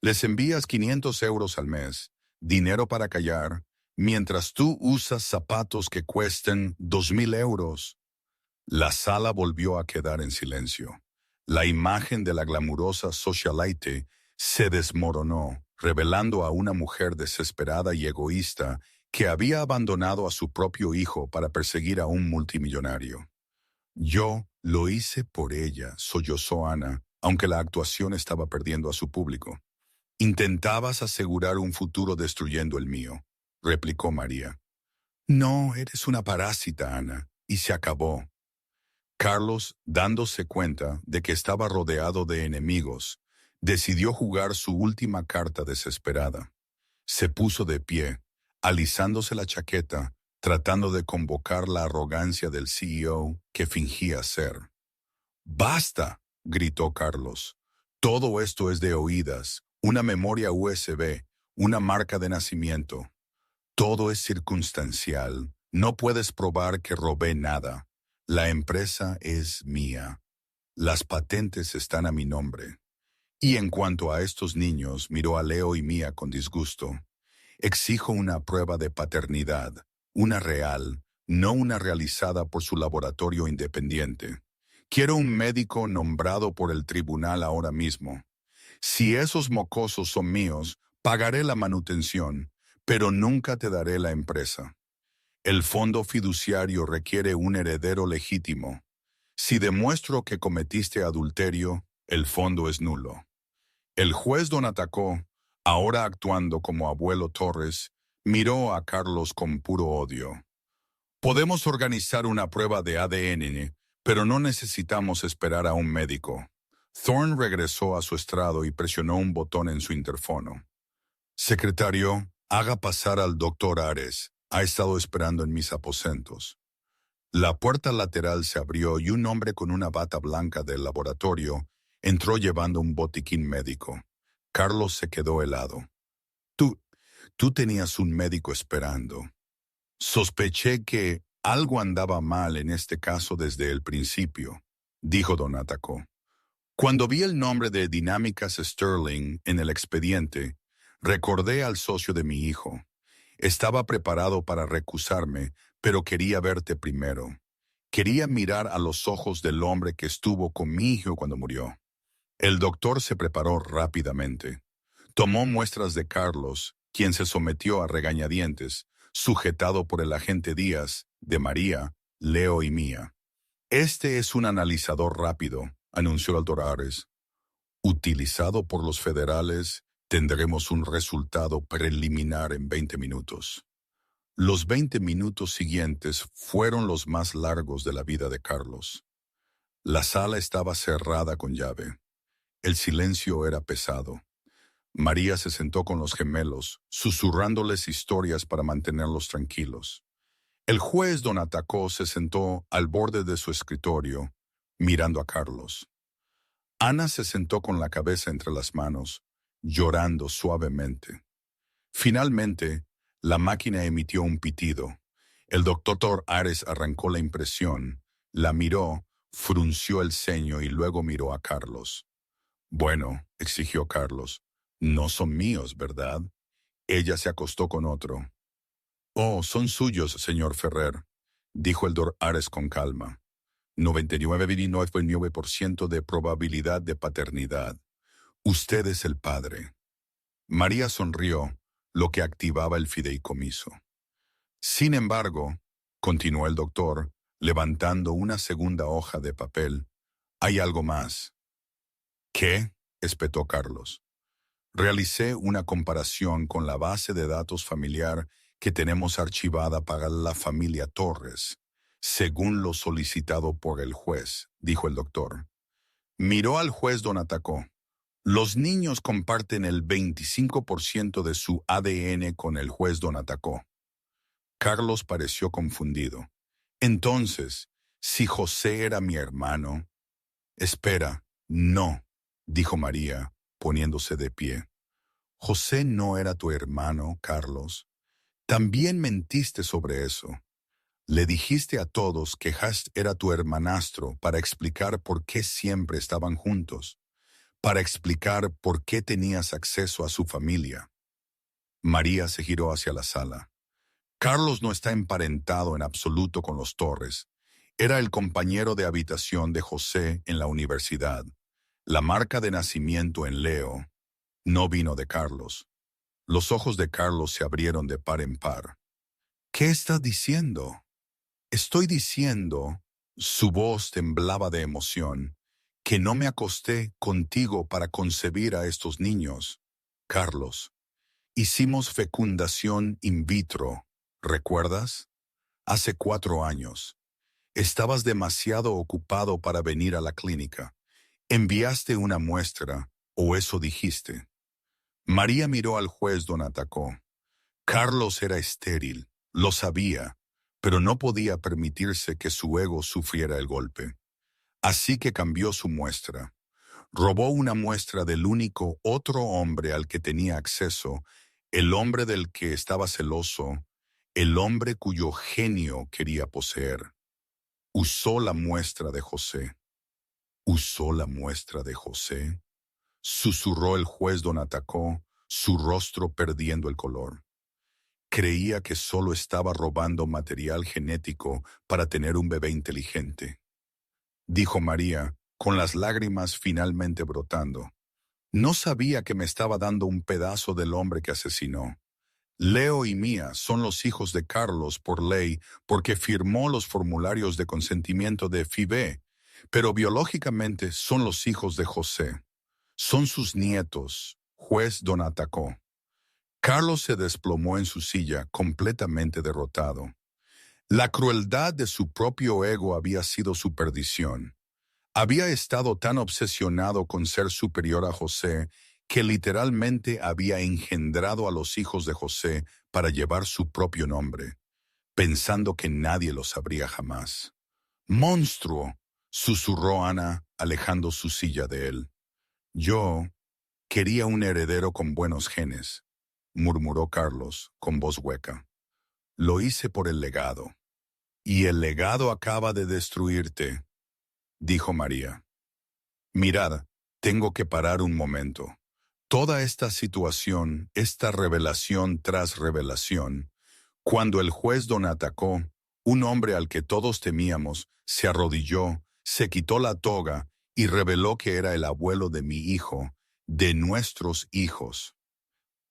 Les envías 500 euros al mes, dinero para callar, mientras tú usas zapatos que cuesten 2.000 euros. La sala volvió a quedar en silencio. La imagen de la glamurosa socialite se desmoronó, revelando a una mujer desesperada y egoísta que había abandonado a su propio hijo para perseguir a un multimillonario. «Yo lo hice por ella», sollozó Ana, aunque la actuación estaba perdiendo a su público. «Intentabas asegurar un futuro destruyendo el mío. replicó María. No, eres una parásita, Ana, y se acabó. Carlos, dándose cuenta de que estaba rodeado de enemigos, decidió jugar su última carta desesperada. Se puso de pie, alisándose la chaqueta, tratando de convocar la arrogancia del CEO que fingía ser. ¡Basta!, gritó Carlos. Todo esto es de oídas, una memoria USB, una marca de nacimiento. Todo es circunstancial. No puedes probar que robé nada. La empresa es mía. Las patentes están a mi nombre. Y en cuanto a estos niños, miró a Leo y Mía con disgusto. Exijo una prueba de paternidad, una real, no una realizada por su laboratorio independiente. Quiero un médico nombrado por el tribunal ahora mismo. Si esos mocosos son míos, pagaré la manutención, pero nunca te daré la empresa. El fondo fiduciario requiere un heredero legítimo. Si demuestro que cometiste adulterio, el fondo es nulo. El juez don Atacó, ahora actuando como abuelo Torres, miró a Carlos con puro odio. Podemos organizar una prueba de ADN, pero no necesitamos esperar a un médico. Thorne regresó a su estrado y presionó un botón en su interfono. Secretario, haga pasar al doctor Ares. Ha estado esperando en mis aposentos. La puerta lateral se abrió y un hombre con una bata blanca del laboratorio entró llevando un botiquín médico. Carlos se quedó helado. Tú tenías un médico esperando. Sospeché que algo andaba mal en este caso desde el principio, dijo don Ataco. Cuando vi el nombre de Dinámicas Sterling en el expediente, recordé al socio de mi hijo. Estaba preparado para recusarme, pero quería verte primero. Quería mirar a los ojos del hombre que estuvo con mi hijo cuando murió. El doctor se preparó rápidamente. Tomó muestras de Carlos, quien se sometió a regañadientes, sujetado por el agente Díaz, de María, Leo y Mía. Este es un analizador rápido, anunció el doctor Ares. Utilizado por los federales, tendremos un resultado preliminar en 20 minutos. Los 20 minutos siguientes fueron los más largos de la vida de Carlos. La sala estaba cerrada con llave. El silencio era pesado. María se sentó con los gemelos, susurrándoles historias para mantenerlos tranquilos. El juez don Atacó se sentó al borde de su escritorio, mirando a Carlos. Ana se sentó con la cabeza entre las manos, llorando suavemente. Finalmente, la máquina emitió un pitido. El doctor Ares arrancó la impresión, la miró, frunció el ceño y luego miró a Carlos. Bueno, exigió Carlos, no son míos, ¿verdad? Ella se acostó con otro. Oh, son suyos, señor Ferrer, dijo el doctor Ares con calma. 99,9% de probabilidad de paternidad. Usted es el padre. María sonrió, lo que activaba el fideicomiso. Sin embargo, continuó el doctor, levantando una segunda hoja de papel, hay algo más. ¿Qué?, espetó Carlos. Realicé una comparación con la base de datos familiar que tenemos archivada para la familia Torres, según lo solicitado por el juez, dijo el doctor. Miró al juez don Atacó. Los niños comparten el 25% de su ADN con el juez don Atacó. Carlos pareció confundido. Entonces, si José era mi hermano... Espera, no, dijo María, poniéndose de pie. José no era tu hermano, Carlos. También mentiste sobre eso. Le dijiste a todos que Hast era tu hermanastro para explicar por qué siempre estaban juntos, para explicar por qué tenías acceso a su familia. María se giró hacia la sala. Carlos no está emparentado en absoluto con los Torres. Era el compañero de habitación de José en la universidad. La marca de nacimiento en Leo no vino de Carlos. Los ojos de Carlos se abrieron de par en par. ¿Qué estás diciendo? Estoy diciendo, su voz temblaba de emoción, que no me acosté contigo para concebir a estos niños, Carlos. Hicimos fecundación in vitro, ¿recuerdas? Hace 4 años. Estabas demasiado ocupado para venir a la clínica. Enviaste una muestra, o eso dijiste. María miró al juez don Atacó. Carlos era estéril, lo sabía, pero no podía permitirse que su ego sufriera el golpe. Así que cambió su muestra. Robó una muestra del único otro hombre al que tenía acceso, el hombre del que estaba celoso, el hombre cuyo genio quería poseer. Usó la muestra de José. ¿Usó la muestra de José? Susurró el juez don Atacó, su rostro perdiendo el color. Creía que solo estaba robando material genético para tener un bebé inteligente. Dijo María, con las lágrimas finalmente brotando. No sabía que me estaba dando un pedazo del hombre que asesinó. Leo y Mía son los hijos de Carlos por ley porque firmó los formularios de consentimiento de FIBE, pero biológicamente son los hijos de José. Son sus nietos, juez don Atacó. Carlos se desplomó en su silla, completamente derrotado. La crueldad de su propio ego había sido su perdición. Había estado tan obsesionado con ser superior a José que literalmente había engendrado a los hijos de José para llevar su propio nombre, pensando que nadie lo sabría jamás. ¡Monstruo!, susurró Ana, alejando su silla de él. Yo quería un heredero con buenos genes, murmuró Carlos con voz hueca. Lo hice por el legado. Y el legado acaba de destruirte, dijo María. Mirad, tengo que parar un momento. Toda esta situación, esta revelación tras revelación, cuando el juez don Atacó, un hombre al que todos temíamos, se arrodilló, se quitó la toga y reveló que era el abuelo de mi hijo, de nuestros hijos.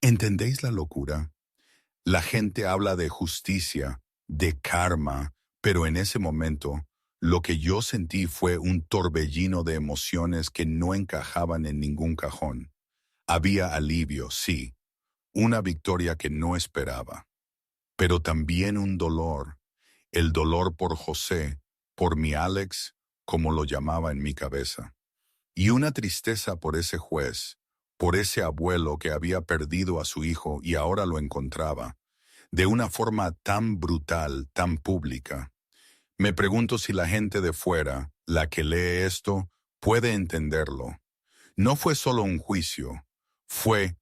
¿Entendéis la locura? La gente habla de justicia, de karma, pero en ese momento, lo que yo sentí fue un torbellino de emociones que no encajaban en ningún cajón. Había alivio, sí, una victoria que no esperaba, pero también un dolor, el dolor por José, por mi Alex, como lo llamaba en mi cabeza, y una tristeza por ese juez, por ese abuelo que había perdido a su hijo y ahora lo encontraba, de una forma tan brutal, tan pública. Me pregunto si la gente de fuera, la que lee esto, puede entenderlo. No fue solo un juicio, fue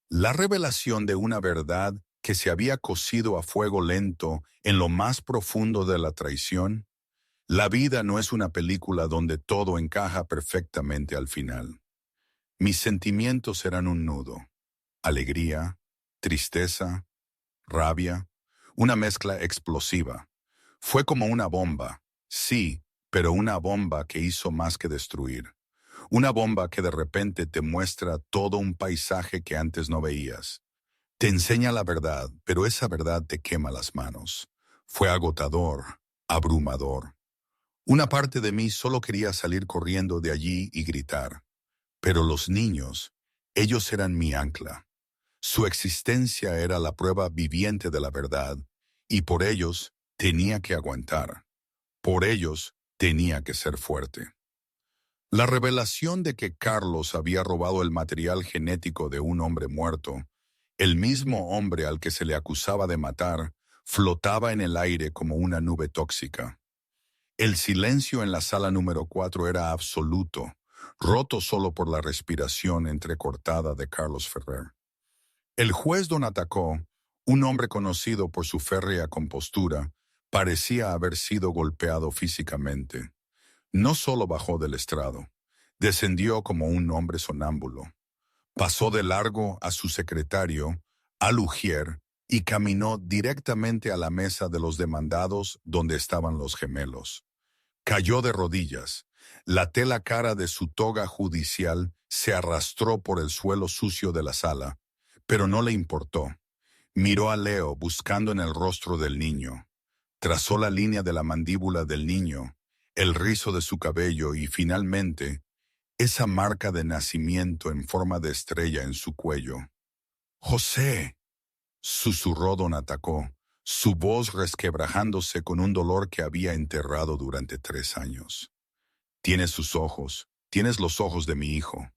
la revelación de una verdad que se había cocido a fuego lento en lo más profundo de la traición. La vida no es una película donde todo encaja perfectamente al final. Mis sentimientos eran un nudo. Alegría, tristeza, rabia, una mezcla explosiva. Fue como una bomba, sí, pero una bomba que hizo más que destruir. Una bomba que de repente te muestra todo un paisaje que antes no veías. Te enseña la verdad, pero esa verdad te quema las manos. Fue agotador, abrumador. Una parte de mí solo quería salir corriendo de allí y gritar. Pero los niños, ellos eran mi ancla. Su existencia era la prueba viviente de la verdad, y por ellos tenía que aguantar. Por ellos tenía que ser fuerte. La revelación de que Carlos había robado el material genético de un hombre muerto, el mismo hombre al que se le acusaba de matar, flotaba en el aire como una nube tóxica. El silencio en la sala número 4 era absoluto, roto solo por la respiración entrecortada de Carlos Ferrer. El juez don Atacó, un hombre conocido por su férrea compostura, parecía haber sido golpeado físicamente. No solo bajó del estrado, descendió como un hombre sonámbulo. Pasó de largo a su secretario, al ujier, y caminó directamente a la mesa de los demandados donde estaban los gemelos. Cayó de rodillas. La tela cara de su toga judicial se arrastró por el suelo sucio de la sala, pero no le importó. Miró a Leo buscando en el rostro del niño. Trazó la línea de la mandíbula del niño, el rizo de su cabello y finalmente esa marca de nacimiento en forma de estrella en su cuello. José, susurró don Atacó, su voz resquebrajándose con un dolor que había enterrado durante 3 años. Tienes los ojos de mi hijo.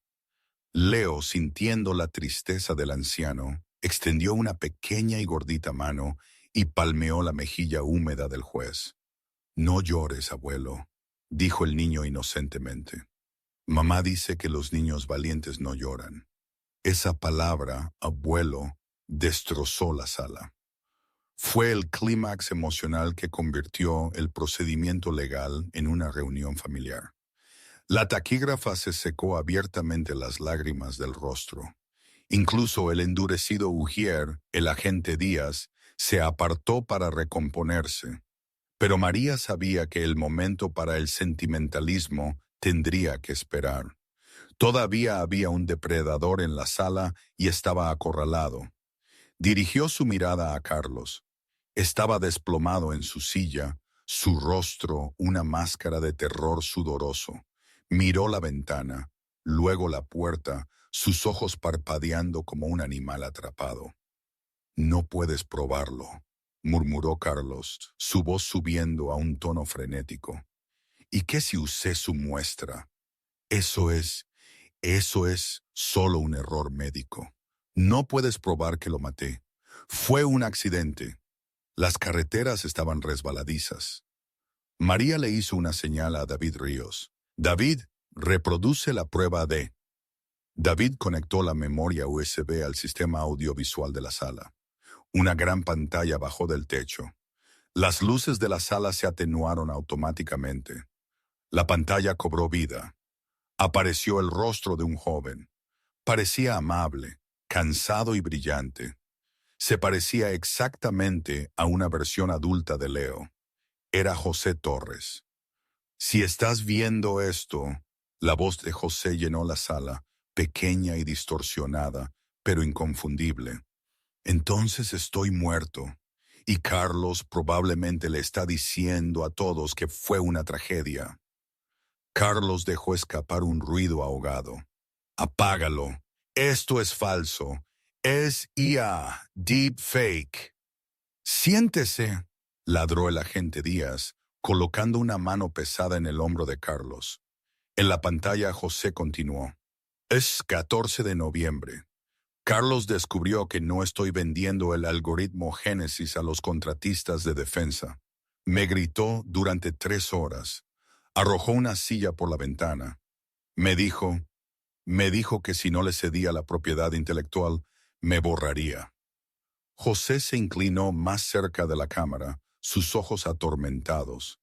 Leo, sintiendo la tristeza del anciano, extendió una pequeña y gordita mano y palmeó la mejilla húmeda del juez. No llores, abuelo, dijo el niño inocentemente. Mamá dice que los niños valientes no lloran. Esa palabra, abuelo, destrozó la sala. Fue el clímax emocional que convirtió el procedimiento legal en una reunión familiar. La taquígrafa se secó abiertamente las lágrimas del rostro. Incluso el endurecido Ujier, el agente Díaz, se apartó para recomponerse. Pero María sabía que el momento para el sentimentalismo tendría que esperar. Todavía había un depredador en la sala y estaba acorralado. Dirigió su mirada a Carlos. Estaba desplomado en su silla, su rostro una máscara de terror sudoroso. Miró la ventana, luego la puerta, sus ojos parpadeando como un animal atrapado. No puedes probarlo, murmuró Carlos, su voz subiendo a un tono frenético. ¿Y qué si usé su muestra? Eso es solo un error médico. No puedes probar que lo maté. Fue un accidente. Las carreteras estaban resbaladizas. María le hizo una señal a David Ríos. David, reproduce la prueba de... David conectó la memoria USB al sistema audiovisual de la sala. Una gran pantalla bajó del techo. Las luces de la sala se atenuaron automáticamente. La pantalla cobró vida. Apareció el rostro de un joven. Parecía amable, cansado y brillante. Se parecía exactamente a una versión adulta de Leo. Era José Torres. Si estás viendo esto, la voz de José llenó la sala, pequeña y distorsionada, pero inconfundible. Entonces estoy muerto, y Carlos probablemente le está diciendo a todos que fue una tragedia. Carlos dejó escapar un ruido ahogado. Apágalo. Esto es falso. Es IA, deep fake. Siéntese, ladró el agente Díaz, colocando una mano pesada en el hombro de Carlos. En la pantalla José continuó. Es 14 de noviembre. Carlos descubrió que no estoy vendiendo el algoritmo Génesis a los contratistas de defensa. Me gritó durante 3 horas. Arrojó una silla por la ventana. Me dijo que si no le cedía la propiedad intelectual, me borraría. José se inclinó más cerca de la cámara, sus ojos atormentados.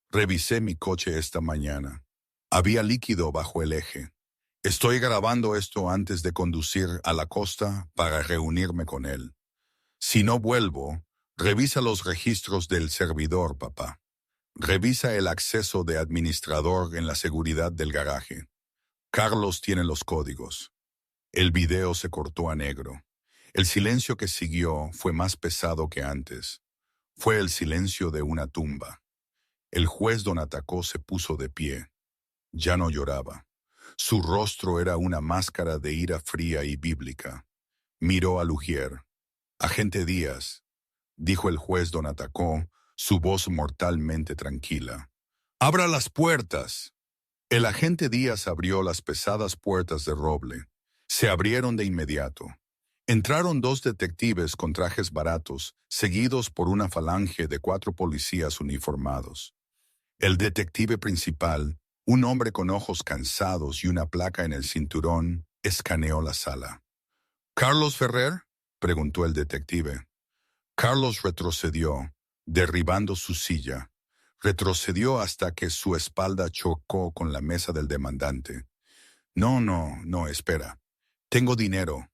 Revisé mi coche esta mañana. Había líquido bajo el eje. Estoy grabando esto antes de conducir a la costa para reunirme con él. Si no vuelvo, revisa los registros del servidor, papá. Revisa el acceso de administrador en la seguridad del garaje. Carlos tiene los códigos. El video se cortó a negro. El silencio que siguió fue más pesado que antes. Fue el silencio de una tumba. El juez don Atacó se puso de pie. Ya no lloraba. Su rostro era una máscara de ira fría y bíblica. Miró a Lugier. Agente Díaz, dijo el juez don Atacó, su voz mortalmente tranquila. ¡Abra las puertas! El agente Díaz abrió las pesadas puertas de roble. Se abrieron de inmediato. Entraron 2 detectives con trajes baratos, seguidos por una falange de 4 policías uniformados. El detective principal, un hombre con ojos cansados y una placa en el cinturón, escaneó la sala. ¿Carlos Ferrer?, preguntó el detective. Carlos retrocedió, derribando su silla. Retrocedió hasta que su espalda chocó con la mesa del demandante. No, espera. Tengo dinero.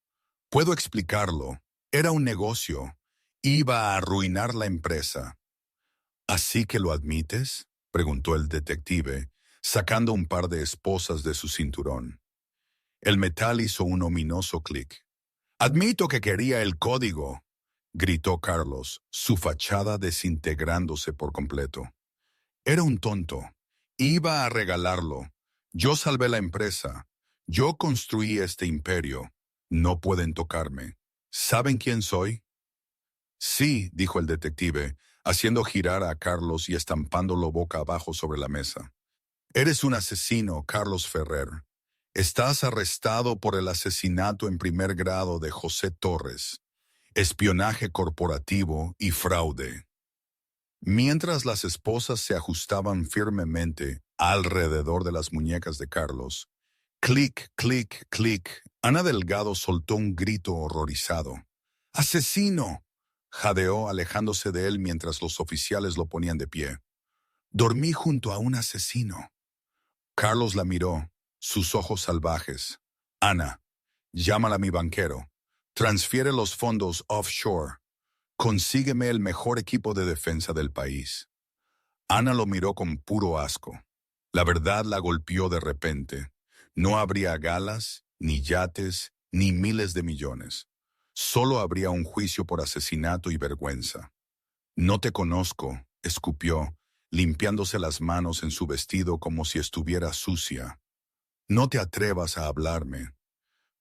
Puedo explicarlo. Era un negocio. Iba a arruinar la empresa. ¿Así que lo admites?, preguntó el detective, sacando un par de esposas de su cinturón. El metal hizo un ominoso clic. «Admito que quería el código», gritó Carlos, su fachada desintegrándose por completo. Era un tonto. Iba a regalarlo. Yo salvé la empresa. Yo construí este imperio. No pueden tocarme. ¿Saben quién soy? Sí, dijo el detective, haciendo girar a Carlos y estampándolo boca abajo sobre la mesa. Eres un asesino, Carlos Ferrer. Estás arrestado por el asesinato en primer grado de José Torres, espionaje corporativo y fraude. Mientras las esposas se ajustaban firmemente alrededor de las muñecas de Carlos, clic, clic, clic, Ana Delgado soltó un grito horrorizado. ¡Asesino! Jadeó alejándose de él mientras los oficiales lo ponían de pie. Dormí junto a un asesino. Carlos la miró, sus ojos salvajes. Ana, llámala a mi banquero. Transfiere los fondos offshore. Consígueme el mejor equipo de defensa del país. Ana lo miró con puro asco. La verdad la golpeó de repente. No habría galas, ni yates, ni miles de millones. Solo habría un juicio por asesinato y vergüenza. No te conozco, escupió, limpiándose las manos en su vestido como si estuviera sucia. No te atrevas a hablarme.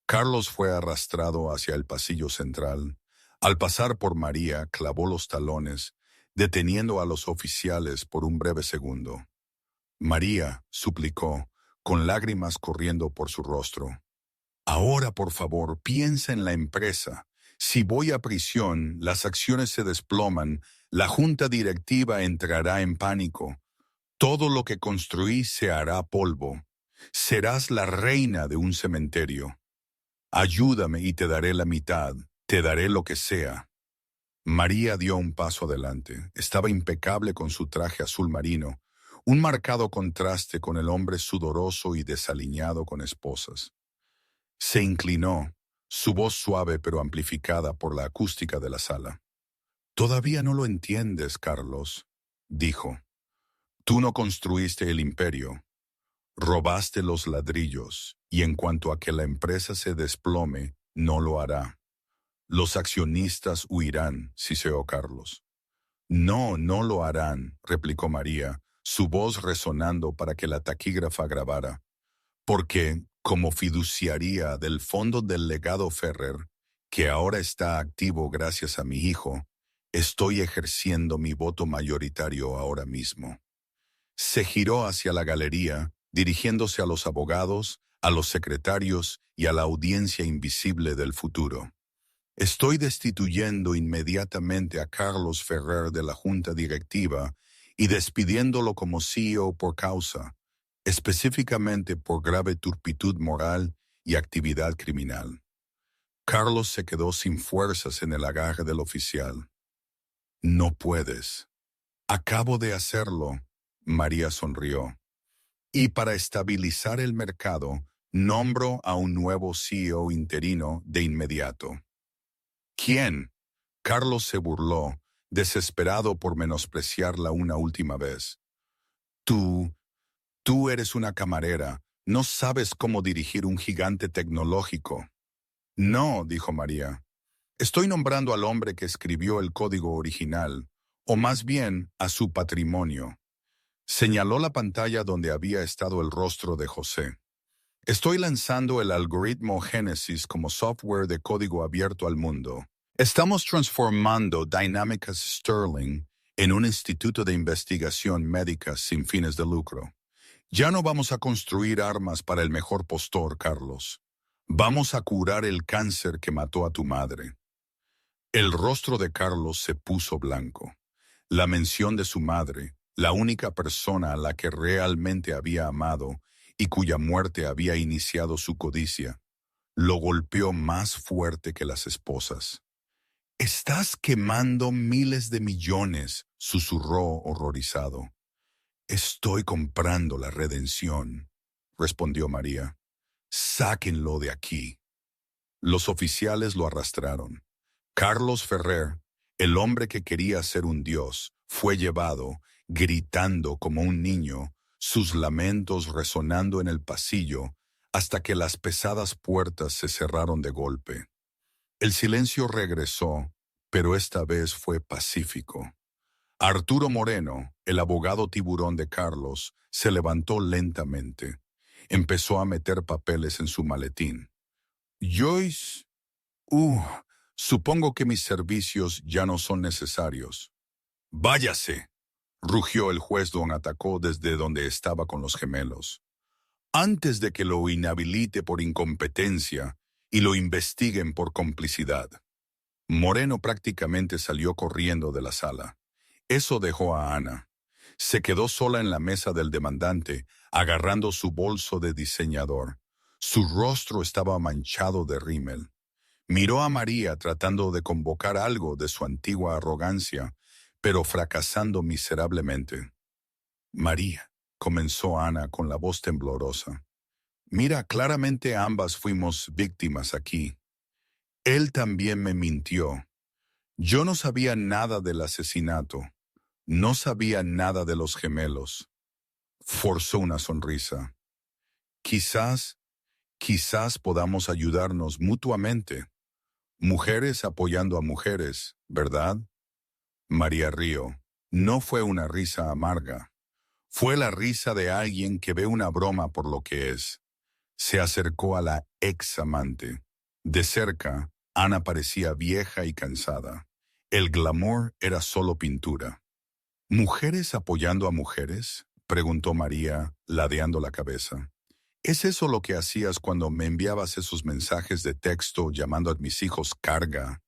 Carlos fue arrastrado hacia el pasillo central. Al pasar por María, clavó los talones, deteniendo a los oficiales por un breve segundo. María, suplicó, con lágrimas corriendo por su rostro. Ahora, por favor, piensa en la empresa. Si voy a prisión, las acciones se desploman, la junta directiva entrará en pánico. Todo lo que construí se hará polvo. Serás la reina de un cementerio. Ayúdame y te daré la mitad, te daré lo que sea. María dio un paso adelante. Estaba impecable con su traje azul marino, un marcado contraste con el hombre sudoroso y desaliñado con esposas. Se inclinó, su voz suave pero amplificada por la acústica de la sala. Todavía no lo entiendes, Carlos, dijo. Tú no construiste el imperio. Robaste los ladrillos, y en cuanto a que la empresa se desplome, no lo hará. Los accionistas huirán, siseó Carlos. No, no lo harán, replicó María, su voz resonando para que la taquígrafa grabara. Porque, como fiduciaria del fondo del legado Ferrer, que ahora está activo gracias a mi hijo, estoy ejerciendo mi voto mayoritario ahora mismo. Se giró hacia la galería, dirigiéndose a los abogados, a los secretarios y a la audiencia invisible del futuro. Estoy destituyendo inmediatamente a Carlos Ferrer de la junta directiva y despidiéndolo como CEO por causa, específicamente por grave turpitud moral y actividad criminal. Carlos se quedó sin fuerzas en el agarre del oficial. No puedes. Acabo de hacerlo. María sonrió. Y para estabilizar el mercado, nombro a un nuevo CEO interino de inmediato. ¿Quién? Carlos se burló, desesperado por menospreciarla una última vez. Tú eres una camarera, no sabes cómo dirigir un gigante tecnológico. No, dijo María. Estoy nombrando al hombre que escribió el código original, o más bien a su patrimonio. Señaló la pantalla donde había estado el rostro de José. Estoy lanzando el algoritmo Génesis como software de código abierto al mundo. Estamos transformando Dynamicus Sterling en un instituto de investigación médica sin fines de lucro. Ya no vamos a construir armas para el mejor postor, Carlos. Vamos a curar el cáncer que mató a tu madre. El rostro de Carlos se puso blanco. La mención de su madre, la única persona a la que realmente había amado y cuya muerte había iniciado su codicia, lo golpeó más fuerte que las esposas. «Estás quemando miles de millones», susurró horrorizado. «Estoy comprando la redención», respondió María. «Sáquenlo de aquí». Los oficiales lo arrastraron. Carlos Ferrer, el hombre que quería ser un dios, fue llevado, gritando como un niño, sus lamentos resonando en el pasillo, hasta que las pesadas puertas se cerraron de golpe. El silencio regresó, pero esta vez fue pacífico. Arturo Moreno, el abogado tiburón de Carlos, se levantó lentamente. Empezó a meter papeles en su maletín. Joyce, Supongo que mis servicios ya no son necesarios. Váyase, rugió el juez don Atacó desde donde estaba con los gemelos. Antes de que lo inhabilite por incompetencia y lo investiguen por complicidad. Moreno prácticamente salió corriendo de la sala. Eso dejó a Ana. Se quedó sola en la mesa del demandante, agarrando su bolso de diseñador. Su rostro estaba manchado de rímel. Miró a María tratando de convocar algo de su antigua arrogancia, pero fracasando miserablemente. María, comenzó Ana con la voz temblorosa. Mira, claramente ambas fuimos víctimas aquí. Él también me mintió. Yo no sabía nada del asesinato. No sabía nada de los gemelos. Forzó una sonrisa. Quizás, quizás podamos ayudarnos mutuamente. Mujeres apoyando a mujeres, ¿verdad? María rió. No fue una risa amarga. Fue la risa de alguien que ve una broma por lo que es. Se acercó a la ex amante. De cerca, Ana parecía vieja y cansada. El glamour era solo pintura. ¿Mujeres apoyando a mujeres?, preguntó María, ladeando la cabeza. ¿Es eso lo que hacías cuando me enviabas esos mensajes de texto llamando a mis hijos carga?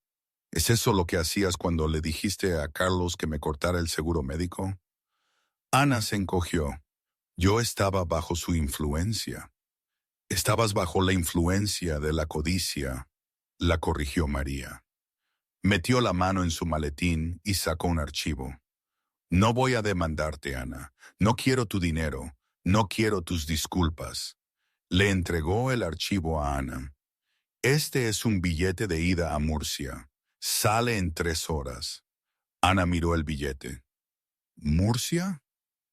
¿Es eso lo que hacías cuando le dijiste a Carlos que me cortara el seguro médico? Ana se encogió. Yo estaba bajo su influencia. Estabas bajo la influencia de la codicia, la corrigió María. Metió la mano en su maletín y sacó un archivo. No voy a demandarte, Ana. No quiero tu dinero. No quiero tus disculpas. Le entregó el archivo a Ana. Este es un billete de ida a Murcia. Sale en 3 horas. Ana miró el billete. ¿Murcia?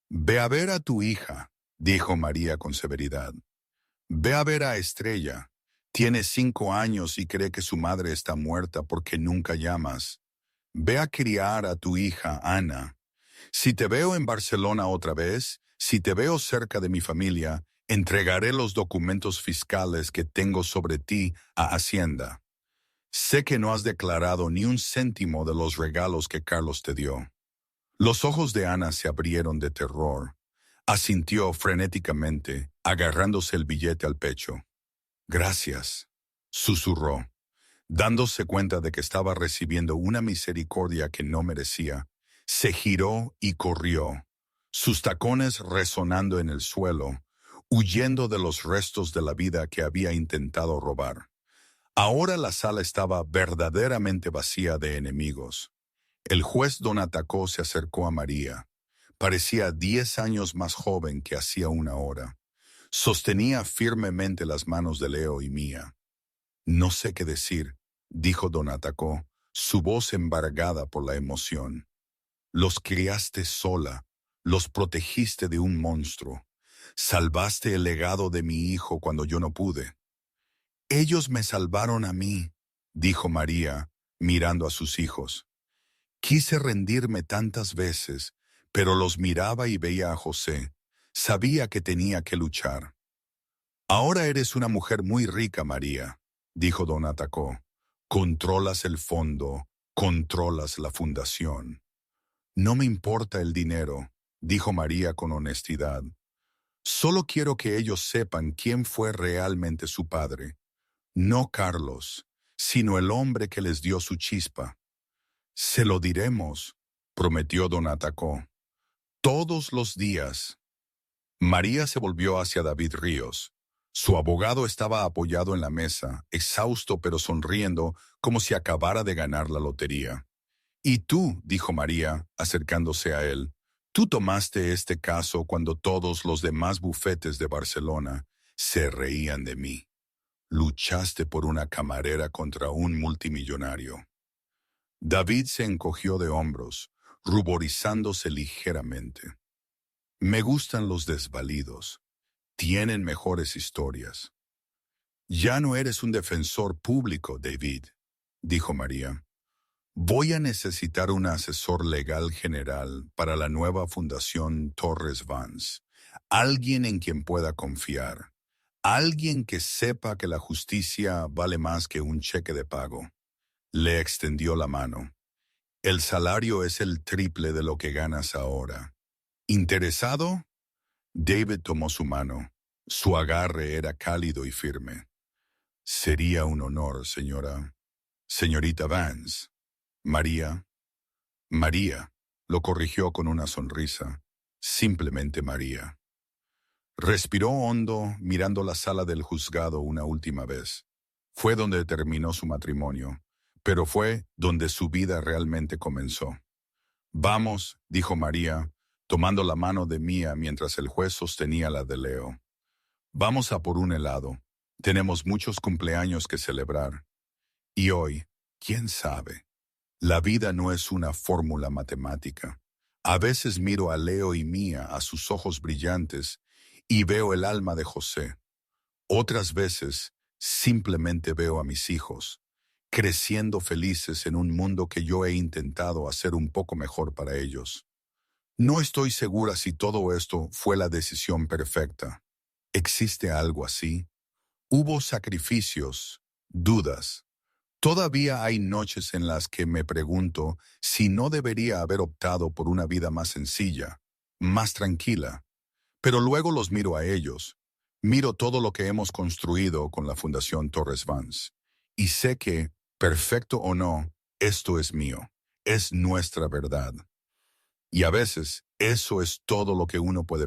Ve a ver a tu hija, dijo María con severidad. Ve a ver a Estrella. Tiene 5 años y cree que su madre está muerta porque nunca llamas. Ve a criar a tu hija, Ana. Si te veo en Barcelona otra vez, si te veo cerca de mi familia, entregaré los documentos fiscales que tengo sobre ti a Hacienda. Sé que no has declarado ni un céntimo de los regalos que Carlos te dio. Los ojos de Ana se abrieron de terror. Asintió frenéticamente, agarrándose el billete al pecho. Gracias, susurró, dándose cuenta de que estaba recibiendo una misericordia que no merecía. Se giró y corrió, sus tacones resonando en el suelo, huyendo de los restos de la vida que había intentado robar. Ahora la sala estaba verdaderamente vacía de enemigos. El juez don Atacó se acercó a María. Parecía 10 años más joven que hacía una hora. Sostenía firmemente las manos de Leo y mía. No sé qué decir, dijo don Atacó, su voz embargada por la emoción. Los criaste sola, los protegiste de un monstruo. Salvaste el legado de mi hijo cuando yo no pude. Ellos me salvaron a mí, dijo María, mirando a sus hijos. Quise rendirme tantas veces, pero los miraba y veía a José. Sabía que tenía que luchar. Ahora eres una mujer muy rica, María, dijo don Atacó. Controlas el fondo, controlas la fundación. No me importa el dinero, dijo María con honestidad. Solo quiero que ellos sepan quién fue realmente su padre. No Carlos, sino el hombre que les dio su chispa. Se lo diremos, prometió don Atacó. Todos los días. María se volvió hacia David Ríos. Su abogado estaba apoyado en la mesa, exhausto pero sonriendo, como si acabara de ganar la lotería. «Y tú», dijo María, acercándose a él, «tú tomaste este caso cuando todos los demás bufetes de Barcelona se reían de mí. Luchaste por una camarera contra un multimillonario». David se encogió de hombros, ruborizándose ligeramente. «Me gustan los desvalidos. Tienen mejores historias». «Ya no eres un defensor público, David», dijo María. «Voy a necesitar un asesor legal general para la nueva fundación Torres Vance. Alguien en quien pueda confiar. Alguien que sepa que la justicia vale más que un cheque de pago». Le extendió la mano. El salario es el triple de lo que ganas ahora. ¿Interesado? David tomó su mano. Su agarre era cálido y firme. Sería un honor, señora. Señorita Vance. María. María, lo corrigió con una sonrisa. Simplemente María. Respiró hondo, mirando la sala del juzgado una última vez. Fue donde terminó su matrimonio, pero fue donde su vida realmente comenzó. Vamos, dijo María, tomando la mano de Mía mientras el juez sostenía la de Leo. Vamos a por un helado. Tenemos muchos cumpleaños que celebrar. Y hoy, ¿quién sabe? La vida no es una fórmula matemática. A veces miro a Leo y Mía a sus ojos brillantes y veo el alma de José. Otras veces simplemente veo a mis hijos, creciendo felices en un mundo que yo he intentado hacer un poco mejor para ellos. No estoy segura si todo esto fue la decisión perfecta. ¿Existe algo así? Hubo sacrificios, dudas. Todavía hay noches en las que me pregunto si no debería haber optado por una vida más sencilla, más tranquila. Pero luego los miro a ellos, miro todo lo que hemos construido con la Fundación Torres Vance, y sé que, perfecto o no, esto es mío, es nuestra verdad. Y a veces eso es todo lo que uno puede